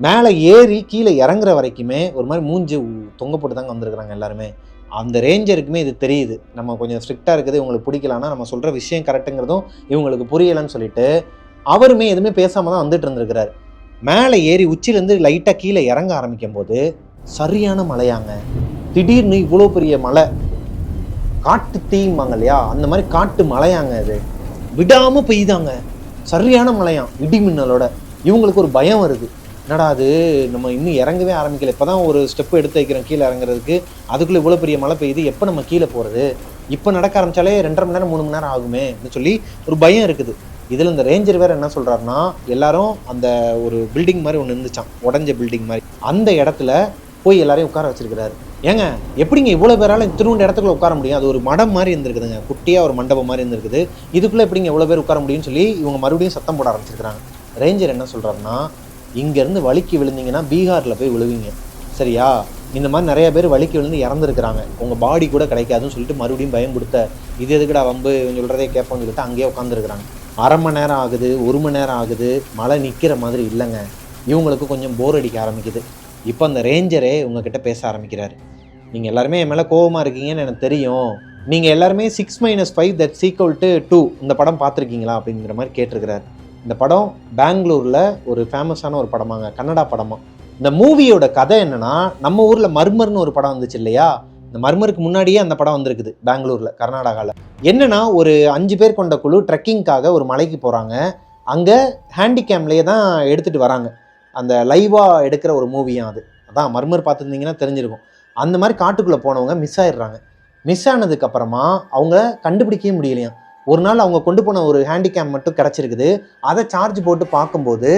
மேலே ஏறி கீழே இறங்குற வரைக்குமே ஒரு மாதிரி மூஞ்சி தொங்க போட்டு தாங்க வந்திருக்கிறாங்க எல்லாருமே. அந்த ரேஞ்சருக்குமே இது தெரியுது, நம்ம கொஞ்சம் ஸ்ட்ரிக்டாக இருக்குது, இவங்களுக்கு பிடிக்கலான்னா நம்ம சொல்கிற விஷயம் கரெக்டுங்கிறதும் இவங்களுக்கு புரியலைன்னு சொல்லிட்டு அவருமே எதுவுமே பேசாமல் தான் வந்துட்டு இருந்திருக்கிறாரு. மேலே ஏறி உச்சிலேருந்து லைட்டாக கீழே இறங்க ஆரம்பிக்கும் போது சரியான மழையாங்க. திடீர்னு இவ்வளோ பெரிய மழை, காட்டு தீம்பாங்க இல்லையா, அந்த மாதிரி காட்டு மழையாங்க. அது விடாமல் பெய்தாங்க, சரியான மழையாம், இடி மின்னலோட. இவங்களுக்கு ஒரு பயம் வருது, என்னடா அது நம்ம இன்னும் இறங்கவே ஆரம்பிக்கல, இப்போ தான் ஒரு ஸ்டெப் எடுத்து வைக்கிறோம் கீழே இறங்குறதுக்கு, அதுக்குள்ளே இவ்வளோ பெரிய மழை பெய்யுது, எப்போ நம்ம கீழே போகிறது, இப்போ நடக்க ஆரம்பித்தாலே 2.5 மணி நேரம் 3 மணி நேரம் ஆகுமே அப்படின்னு சொல்லி ஒரு பயம் இருக்குது. இதில் இந்த ரேஞ்சர் வேறு என்ன சொல்கிறாருன்னா, எல்லாரும் அந்த ஒரு பில்டிங் மாதிரி ஒன்று இருந்துச்சான், உடஞ்ச பில்டிங் மாதிரி, அந்த இடத்துல போய் எல்லாரையும் உட்கார வச்சிருக்கிறாரு. ஏங்க எப்படிங்க இவ்வளோ பேரால் திருவண்ட இடத்துக்குள்ள உட்கார முடியும், அது ஒரு மடம் மாதிரி இருந்திருக்குதுங்க, குட்டியாக ஒரு மண்டபம் மாதிரி இருந்திருக்குது, இதுக்குள்ளே எப்படிங்க எவ்வளோ பேர் உட்கார முடியும்னு சொல்லி இவங்க மறுபடியும் சத்தம் போட ஆரம்பிச்சிருக்கிறாங்க. ரேஞ்சர் என்ன சொல்கிறாருன்னா, இங்கேருந்து வலிக்கு விழுந்தீங்கன்னா பீகாரில் போய் விழுவீங்க, சரியா, இந்த மாதிரி நிறைய பேர் வலிக்கு விழுந்து இறந்துருக்கிறாங்க, உங்கள் பாடி கூட கிடைக்காதுன்னு சொல்லிட்டு மறுபடியும் பயம் கொடுத்த, இது எதுக்குடா வம்பு சொல்கிறதே கேட்போம்னு சொல்லிட்டு அங்கேயே உட்காந்துருக்குறாங்க. 1/2 மணி நேரம் ஆகுது, 1 மணி நேரம் ஆகுது, மழை நிற்கிற மாதிரி இல்லைங்க. இவங்களுக்கு கொஞ்சம் போர் அடிக்க ஆரம்பிக்குது. இப்போ அந்த ரேஞ்சரே உங்ககிட்ட பேச ஆரம்பிக்கிறாரு. நீங்கள் எல்லாருமே என் மேலே கோபமாக இருக்கீங்கன்னு எனக்கு தெரியும், நீங்கள் எல்லாருமே 6 - 5 தட்ஸ் ஈக்குவல் டு 2 இந்த படம் பார்த்துருக்கீங்களா அப்படிங்கிற மாதிரி கேட்டிருக்கிறார். இந்த படம் பெங்களூரில் ஒரு ஃபேமஸான ஒரு படமாங்க, கன்னடா படமா. இந்த மூவியோட கதை என்னன்னா, நம்ம ஊரில் மர்மர்னு ஒரு படம் வந்துச்சு இல்லையா, இந்த மர்மருக்கு முன்னாடியே அந்த படம் வந்திருக்குது பெங்களூரில், கர்நாடகாவில். என்னன்னா ஒரு 5 பேர் கொண்ட குழு ட்ரெக்கிங்காக ஒரு மலைக்கு போகிறாங்க. அங்கே ஹேண்டிகேம்லேயே தான் எடுத்துகிட்டு வராங்க, அந்த லைவாக எடுக்கிற ஒரு மூவியும் அது. அதான் மர்மர் பார்த்துருந்தீங்கன்னா தெரிஞ்சிருக்கும். அந்த மாதிரி காட்டுக்குள்ளே போனவங்க மிஸ் ஆயிடுறாங்க. மிஸ் ஆனதுக்கப்புறமா அவங்க கண்டுபிடிக்கவே முடியலையாம். ஒரு நாள் அவங்க கொண்டு போன ஒரு ஹேண்டிகேம் மட்டும் கிடச்சிருக்குது. அதை சார்ஜ் போட்டு பார்க்கும்போது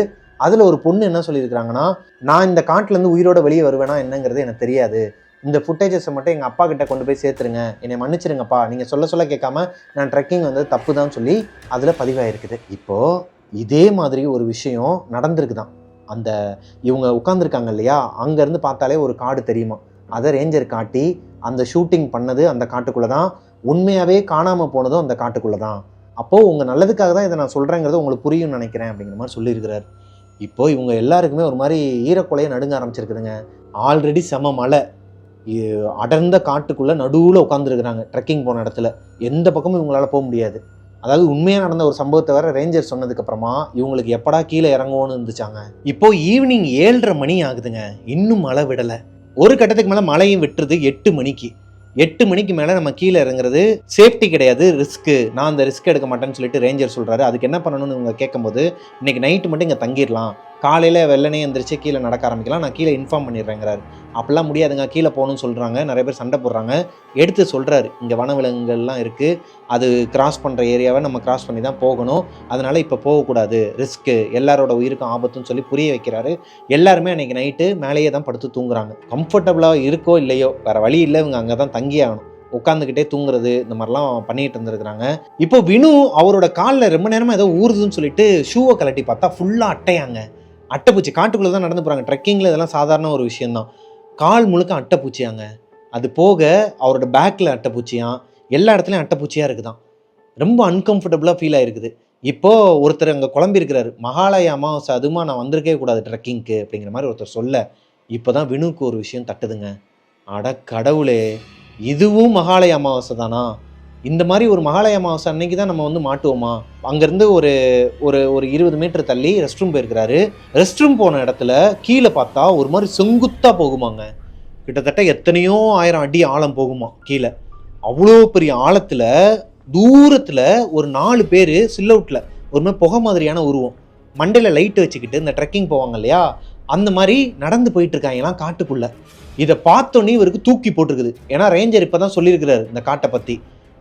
அதில் ஒரு பொண்ணு என்ன சொல்லியிருக்கிறாங்கன்னா, நான் இந்த காட்டிலேருந்து உயிரோடு வெளியே வருவேனா என்னங்கிறது எனக்கு தெரியாது, இந்த ஃபுட்டேஜஸை மட்டும் எங்கள் அப்பா கிட்ட கொண்டு போய் சேர்த்துருங்க, என்னை மன்னிச்சிருங்கப்பா, நீங்கள் சொல்ல கேட்காம நான் ட்ரெக்கிங் வந்து தப்பு தான் சொல்லி அதில் பதிவாயிருக்குது. இப்போது இதே மாதிரி ஒரு விஷயம் நடந்திருக்குதான். அந்த இவங்க உட்காந்துருக்காங்க இல்லையா, அங்கேருந்து பார்த்தாலே ஒரு காடு தெரியுமா, அதை ரேஞ்சர் காட்டி அந்த ஷூட்டிங் பண்ணது அந்த காட்டுக்குள்ளே தான், உண்மையாகவே காணாமல் போனதும் அந்த காட்டுக்குள்ளே தான். அப்போது உங்கள் நல்லதுக்காக தான் இதை நான் சொல்கிறேங்கிறது உங்களுக்கு புரியும்னு நினைக்கிறேன் அப்படிங்கிற மாதிரி சொல்லியிருக்கிறார். இப்போது இவங்க எல்லாருக்குமே ஒரு மாதிரி ஈரக்குலையை நடுங்க ஆரம்பிச்சிருக்குதுங்க. ஆல்ரெடி செம மழை, அடர்ந்த காட்டுக்குள்ளே நடுவில் உட்காந்துருக்குறாங்க. ட்ரெக்கிங் போன இடத்துல எந்த பக்கமும் இவங்களால போக முடியாது. அதாவது உண்மையாக நடந்த ஒரு சம்பவத்தை வேற ரேஞ்சர் சொன்னதுக்கப்புறமா இவங்களுக்கு எப்படா கீழே இறங்குவோன்னு இருந்துச்சாங்க. இப்போது ஈவினிங் 7:30 மணி ஆகுதுங்க, இன்னும் மழை விடலை. ஒரு கட்டத்துக்கு மேலே மழையும் விட்டுருது 8 மணிக்கு. 8 மணிக்கு மேலே நம்ம கீழே இறங்குறது சேஃப்டி கிடையாது, ரிஸ்க்கு, நான் அந்த ரிஸ்க் எடுக்க மாட்டேன்னு சொல்லிட்டு ரேஞ்சர் சொல்கிறாரு. அதுக்கு என்ன பண்ணணும்னு இவங்க கேட்கும்போது, இன்றைக்கி நைட்டு மட்டும் இங்கே தங்கிடலாம், காலையில் வெள்ளனே எந்திரிச்சு கீழே நடக்க ஆரம்பிக்கலாம், நான் கீழே இன்ஃபார்ம் பண்ணிடுறேங்கிறாரு. அப்படிலாம் முடியாதுங்க, கீழே போகணும்னு சொல்கிறாங்க, நிறைய பேர் சண்டை போடுறாங்க. எடுத்து சொல்கிறாரு, இங்கே வனவிலங்குகள்லாம் இருக்குது, அது கிராஸ் பண்ணுற ஏரியாவை நம்ம கிராஸ் பண்ணி தான் போகணும், அதனால் இப்போ போகக்கூடாது, ரிஸ்க்கு, எல்லாரோட உயிருக்கும் ஆபத்துன்னு சொல்லி புரிய வைக்கிறாரு. எல்லாருமே அன்றைக்கி நைட்டு மேலேயே தான் படுத்து தூங்குறாங்க. கம்ஃபர்டபுளாக இருக்கோ இல்லையோ வேறு வழி இல்லை, இவங்க அங்கே தான் தங்கி ஆகணும். உட்காந்துக்கிட்டே தூங்குறது இந்த மாதிரிலாம் பண்ணிட்டு இருந்திருக்கிறாங்க. இப்போ வினு அவரோட காலில் ரொம்ப நேரமாக ஏதோ ஊறுதுன்னு சொல்லிட்டு ஷூவை கலட்டி பார்த்தா ஃபுல்லாக அட்டையாங்க. அட்டைப்பூச்சி. காட்டுக்குள்ளே தான் நடந்து போகிறாங்க, ட்ரெக்கிங்கில் இதெல்லாம் சாதாரண ஒரு விஷயந்தான். கால் முழுக்க அட்டைப்பூச்சியாங்க. அது போக அவரோட பேக்கில் அட்டைப்பூச்சியான், எல்லா இடத்துலையும் அட்டைப்பூச்சியாக இருக்குதான். ரொம்ப அன்கம்ஃபர்டபுளாக ஃபீல் ஆகிருக்குது. இப்போது ஒருத்தர் அங்கே குழம்பிருக்கிறாரு, மகாலய அமாவாசை அதுமா நான் வந்திருக்கவே கூடாது ட்ரெக்கிங்க்கு அப்படிங்கிற மாதிரி ஒருத்தர் சொல்ல, இப்போ தான் வினுக்கு ஒரு விஷயம் தட்டுதுங்க. அட கடவுளே, இதுவும் மகாலய அமாவாசை தானா? இந்த மாதிரி ஒரு மகாலய அமாவாசை அன்னைக்கு தான் நம்ம வந்து மாட்டுவோமா? அங்கேருந்து ஒரு ஒரு ஒரு 20 மீட்டர் தள்ளி ரெஸ்ட் ரூம் போயிருக்கிறாரு. ரெஸ்ட் ரூம் போன இடத்துல கீழே பார்த்தா ஒரு மாதிரி செங்குத்தாக போகுமாங்க. கிட்டத்தட்ட எத்தனையோ 1000 அடி ஆழம் போகுமா கீழே. அவ்வளோ பெரிய ஆழத்தில் தூரத்தில் ஒரு 4 பேர் சில்லவுட்டில் ஒரு மாதிரி புகை மாதிரியான உருவம், மண்டையில் லைட்டு வச்சுக்கிட்டு இந்த ட்ரெக்கிங் போவாங்க இல்லையா, அந்த மாதிரி நடந்து போயிட்டு இருக்காங்கலாம் காட்டுக்குள்ளே. இதை பார்த்தோன்னே இவருக்கு தூக்கி போட்டிருக்குது. ஏன்னா ரேஞ்சர் இப்போ தான் சொல்லியிருக்கிறாரு இந்த காட்டை பற்றி,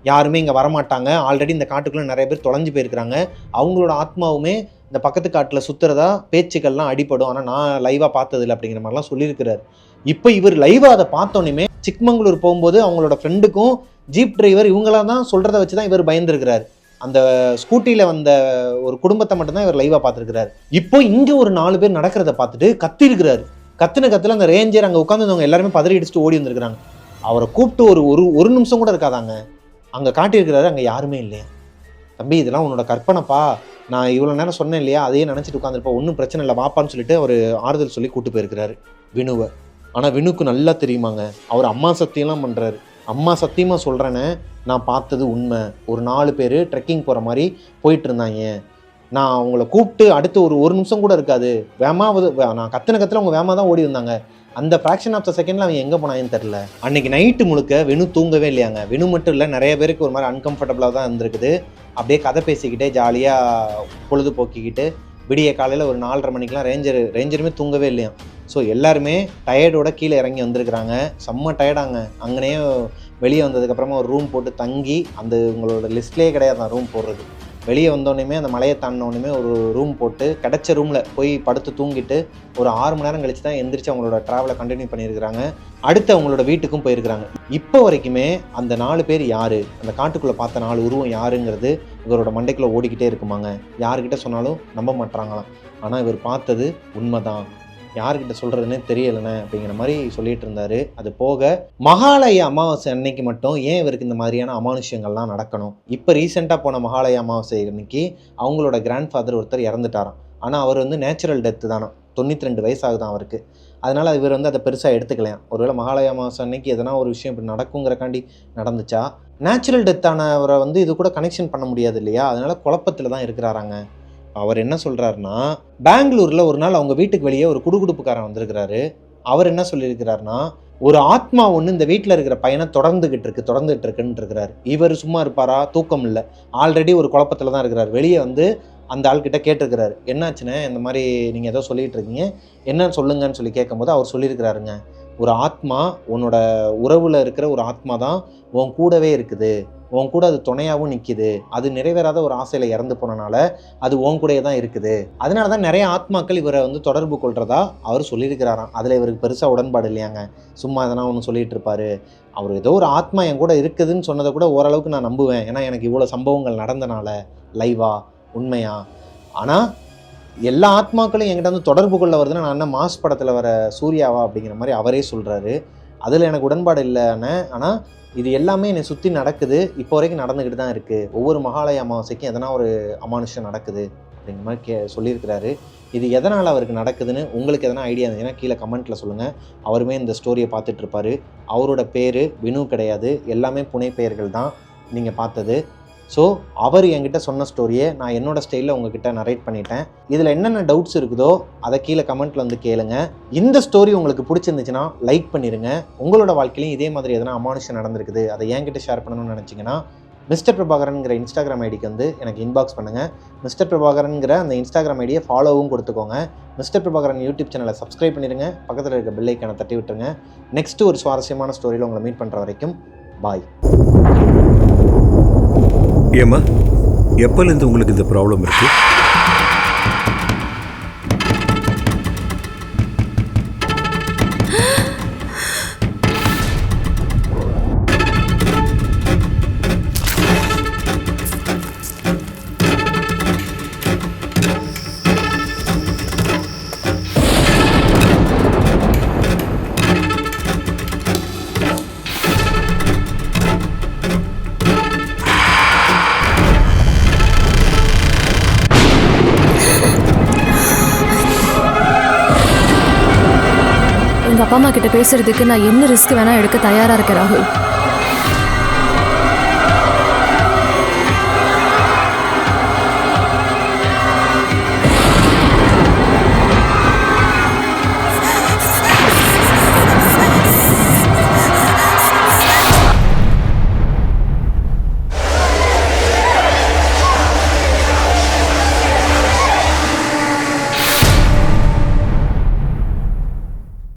யாருமே இங்கே வரமாட்டாங்க, ஆல்ரெடி இந்த காட்டுக்குள்ளே நிறைய பேர் தொலைஞ்சு போயிருக்கிறாங்க, அவங்களோட ஆத்மாவுமே இந்த பக்கத்து காட்டில் சுற்றுறதா பேச்சுக்கள்லாம் அடிப்படும், ஆனால் நான் லைவாக பார்த்ததில்லை அப்படிங்கிற மாதிரிலாம் சொல்லியிருக்கிறார். இப்போ இவர் லைவாக அதை பார்த்தோன்னே சிக்மங்களூர் போகும்போது அவங்களோட ஃப்ரெண்டுக்கும் ஜீப் டிரைவர் இவங்களாம் தான் சொல்கிறத வச்சு தான் இவர் பயந்துருக்கிறார். அந்த ஸ்கூட்டியில் வந்த ஒரு குடும்பத்தை மட்டும்தான் இவர் லைவாக பார்த்துருக்கிறார். இப்போ இங்கே ஒரு 4 பேர் நடக்கிறத பார்த்துட்டு கத்திருக்கிறாரு. கத்துல அந்த ரேஞ்சர் அங்கே உட்காந்துருந்தவங்க எல்லாருமே பதறி அடிச்சுட்டு ஓடி வந்திருக்கிறாங்க. அவரை கூப்பிட்டு ஒரு நிமிஷம் கூட இருக்காதாங்க அங்கே காட்டியிருக்கிறாரு, அங்கே யாருமே இல்லையா. தம்பி இதெல்லாம் உன்னோட கற்பனைப்பா, நான் இவ்வளோ நேரம் சொன்னேன் இல்லையா, அதையே நினச்சிட்டு உட்காந்துருப்பா, ஒன்றும் பிரச்சனை இல்லை வாப்பான்னு சொல்லிட்டு அவர் ஆறுதல் சொல்லி கூப்பிட்டு போயிருக்கிறாரு வினுவை. ஆனால் வினுக்கு நல்லா தெரியுமாங்க, அவர் அம்மா சத்தியம்லாம் பண்ணுறாரு. அம்மா சத்தியமாக சொல்கிறேன்னு, நான் பார்த்தது உண்மை. ஒரு 4 பேர் ட்ரெக்கிங் போகிற மாதிரி போயிட்டு இருந்தாங்க. நான் அவங்கள கூப்பிட்டு அடுத்து ஒரு நிமிஷம் கூட இருக்காது, நான் கத்துல அவங்க வேமா தான் ஓடி வந்தாங்க. அந்த ஃப்ராக்ஷன் ஆஃப் த செகண்டில் அவன் எங்கே போனான்னு தெரில. அன்றைக்கி நைட்டு முழுக்க வினு தூங்கவே இல்லையாங்க. வினு மட்டும் இல்லை, நிறைய பேருக்கு ஒரு மாதிரி அன்கம்ஃபர்டபுளாக தான் இருந்திருக்குது. அப்படியே கதை பேசிக்கிட்டே ஜாலியாக பொழுதுபோக்கிக்கிட்டு விடிய காலையில் ஒரு 4:30 மணிக்கெலாம் ரேஞ்சருமே தூங்கவே இல்லையா. ஸோ எல்லாருமே டயர்டோட கீழே இறங்கி வந்திருக்கிறாங்க. செம்ம டயர்டாங்க. அங்கேயே வெளியே வந்ததுக்கப்புறமா ஒரு ரூம் போட்டு தங்கி, அந்த உங்களோட லிஸ்ட்லேயே கிடையாது தான் ரூம் போடுறது. வெளியே வந்தோடனே அந்த மலையை தாண்டினோடனே ஒரு ரூம் போட்டு கிடச்ச ரூமில் போய் படுத்து தூங்கிட்டு ஒரு 6 மணி நேரம் கழிச்சு தான் எந்திரிச்சு அவங்களோட ட்ராவலை கண்டினியூ பண்ணியிருக்கிறாங்க. அடுத்து அவங்களோட வீட்டுக்கும் போயிருக்கிறாங்க. இப்போ வரைக்குமே அந்த 4 பேர் யார், அந்த காட்டுக்குள்ளே பார்த்த 4 உருவம் யாருங்கிறது இவரோட மண்டைக்குள்ளே ஓடிக்கிட்டே இருக்குமாங்க. யாருக்கிட்ட சொன்னாலும் நம்ப மாட்டாங்களாம். ஆனால் இவர் பார்த்தது உண்மைதான், யார்கிட்ட சொல்கிறதுனே தெரியலண்ணே அப்படிங்கிற மாதிரி சொல்லிட்டு இருந்தார். அது போக மகாலய அமாவாசை அன்னைக்கு மட்டும் ஏன் இவருக்கு இந்த மாதிரியான அமானுஷ்யங்கள்லாம் நடக்கணும்? இப்போ ரீசெண்டாக போன மகாலய அமாவாசை அன்னைக்கு அவங்களோட கிராண்ட் ஃபாதர் ஒருத்தர் இறந்துட்டாராம். ஆனால் அவர் வந்து நேச்சுரல் டெத்து தானே, 92 வயசாகுதான் அவருக்கு. அதனால் இவர் வந்து அதை பெருசாக எடுத்துக்கலாம். ஒருவேளை மகாலய அமாவாசை அன்னைக்கு எதனா ஒரு விஷயம் இப்படி நடக்குங்கிறக்காண்டி நடந்துச்சா, நேச்சுரல் டெத்தானவரை வந்து இது கூட கனெக்ஷன் பண்ண முடியாது இல்லையா, அதனால் குழப்பத்தில் தான் இருக்கிறாராங்க. அவர் என்ன சொல்கிறாருன்னா, பெங்களூரில் ஒரு நாள் அவங்க வீட்டுக்கு வெளியே ஒரு குடுகுடுப்புக்காரன் வந்திருக்கிறாரு. அவர் என்ன சொல்லியிருக்கிறாருன்னா, ஒரு ஆத்மா ஒன்று இந்த வீட்டில் இருக்கிற பையனை தொடர்ந்துகிட்டு இருக்குன்னு இருக்கிறாரு. இவர் சும்மா இருப்பாரா, தூக்கம் இல்லை, ஆல்ரெடி ஒரு குழப்பத்தில் தான் இருக்கிறார். வெளியே வந்து அந்த ஆள்கிட்ட கேட்டிருக்கிறாரு, என்னாச்சுன்னு இந்த மாதிரி நீங்கள் ஏதோ சொல்லிகிட்டு இருக்கீங்க, என்ன சொல்லுங்கன்னு சொல்லி கேட்கும்போது அவர் சொல்லியிருக்கிறாருங்க, ஒரு ஆத்மா, உன்னோட உறவில் இருக்கிற ஒரு ஆத்மா தான் உன் கூடவே இருக்குது, உன் கூட அது துணையாகவும் நிற்கிது, அது நிறைவேறாத ஒரு ஆசையில் இறந்து போனனால அது உன் கூடயே தான் இருக்குது, அதனால தான் நிறைய ஆத்மாக்கள் இவரை வந்து தொடர்பு கொள்றதா அவர் சொல்லியிருக்கிறாராம். அதில் இவருக்கு பெருசாக உடன்பாடு இல்லையாங்க. சும்மா எதனா ஒன்று சொல்லிட்டு இருப்பார். அவர் ஏதோ ஒரு ஆத்மா என் கூட இருக்குதுன்னு சொன்னதை கூட ஓரளவுக்கு நான் நம்புவேன், ஏன்னா எனக்கு இவ்வளோ சம்பவங்கள் நடந்தனால, லைவா உண்மையா. ஆனால் எல்லா ஆத்மாக்களும் என்கிட்ட வந்து தொடர்பு கொள்ள வருதுன்னா நான் என்ன மாஸ் படத்தில் வர சூர்யாவா அப்படிங்கிற மாதிரி அவரே சொல்கிறாரு. அதில் எனக்கு உடன்பாடு இல்லைன்னு, ஆனால் இது எல்லாமே என்னை சுற்றி நடக்குது, இப்போ வரைக்கும் நடந்துக்கிட்டு தான் இருக்குது, ஒவ்வொரு மகாலய அமாவாசைக்கும் எதனா ஒரு அமானுஷம் நடக்குது அப்படிங்கிற மாதிரி சொல்லியிருக்கிறாரு. இது எதனால் அவருக்கு நடக்குதுன்னு உங்களுக்கு எதனா ஐடியா இருந்ததுன்னா கீழே கமெண்ட்டில் சொல்லுங்கள். அவருமே இந்த ஸ்டோரியை பார்த்துட்ருப்பார். அவரோட பேர் வினு கிடையாது, எல்லாமே புனை பெயர்கள் தான் நீங்கள் பார்த்தது. ஸோ அவர் என்கிட்ட சொன்ன ஸ்டோரியை நான் என்னோடய ஸ்டைலில் உங்ககிட்ட நரேட் பண்ணிட்டேன். இதில் என்னென்ன டவுட்ஸ் இருக்குதோ அதை கீழே கமெண்ட்டில் வந்து கேளுங்க. இந்த ஸ்டோரி உங்களுக்கு பிடிச்சிருந்துச்சுன்னா லைக் பண்ணிடுங்க. உங்களோட வாழ்க்கையிலையும் இதே மாதிரி எதனா அமானுஷம் நடந்திருக்குது, அதை என்கிட்ட ஷேர் பண்ணணும்னு நினச்சிங்கன்னா மிஸ்டர் பிரபாகரன்கிற இன்ஸ்டாகிராம் ஐடிக்கு வந்து எனக்கு இன்பாக்ஸ் பண்ணுங்கள். மிஸ்டர் பிரபாகரன்கிற அந்த இன்ஸ்டாகிராம் ஐடியை ஃபாலோவும் கொடுத்துக்கோங்க. மிஸ்டர் பிரபாகரன் யூடியூப் சேனலை சப்ஸ்கிரைப் பண்ணிடுங்க. பக்கத்தில் இருக்க பெல் ஐக்கானை தட்டி விட்டுருங்க. நெக்ஸ்ட்டு ஒரு சுவாரஸ்யமான ஸ்டோரியில் உங்களை மீட் பண்ணுற வரைக்கும் பாய். ஏம்மா, எப்போலேருந்து உங்களுக்கு இந்த ப்ராப்ளம் இருக்குது? எங்கள் அப்பா அம்மா கிட்ட பேசுறதுக்கு நான் என்ன ரிஸ்க் வேணா எடுக்க தயாராக இருக்கேன் ராகுல்.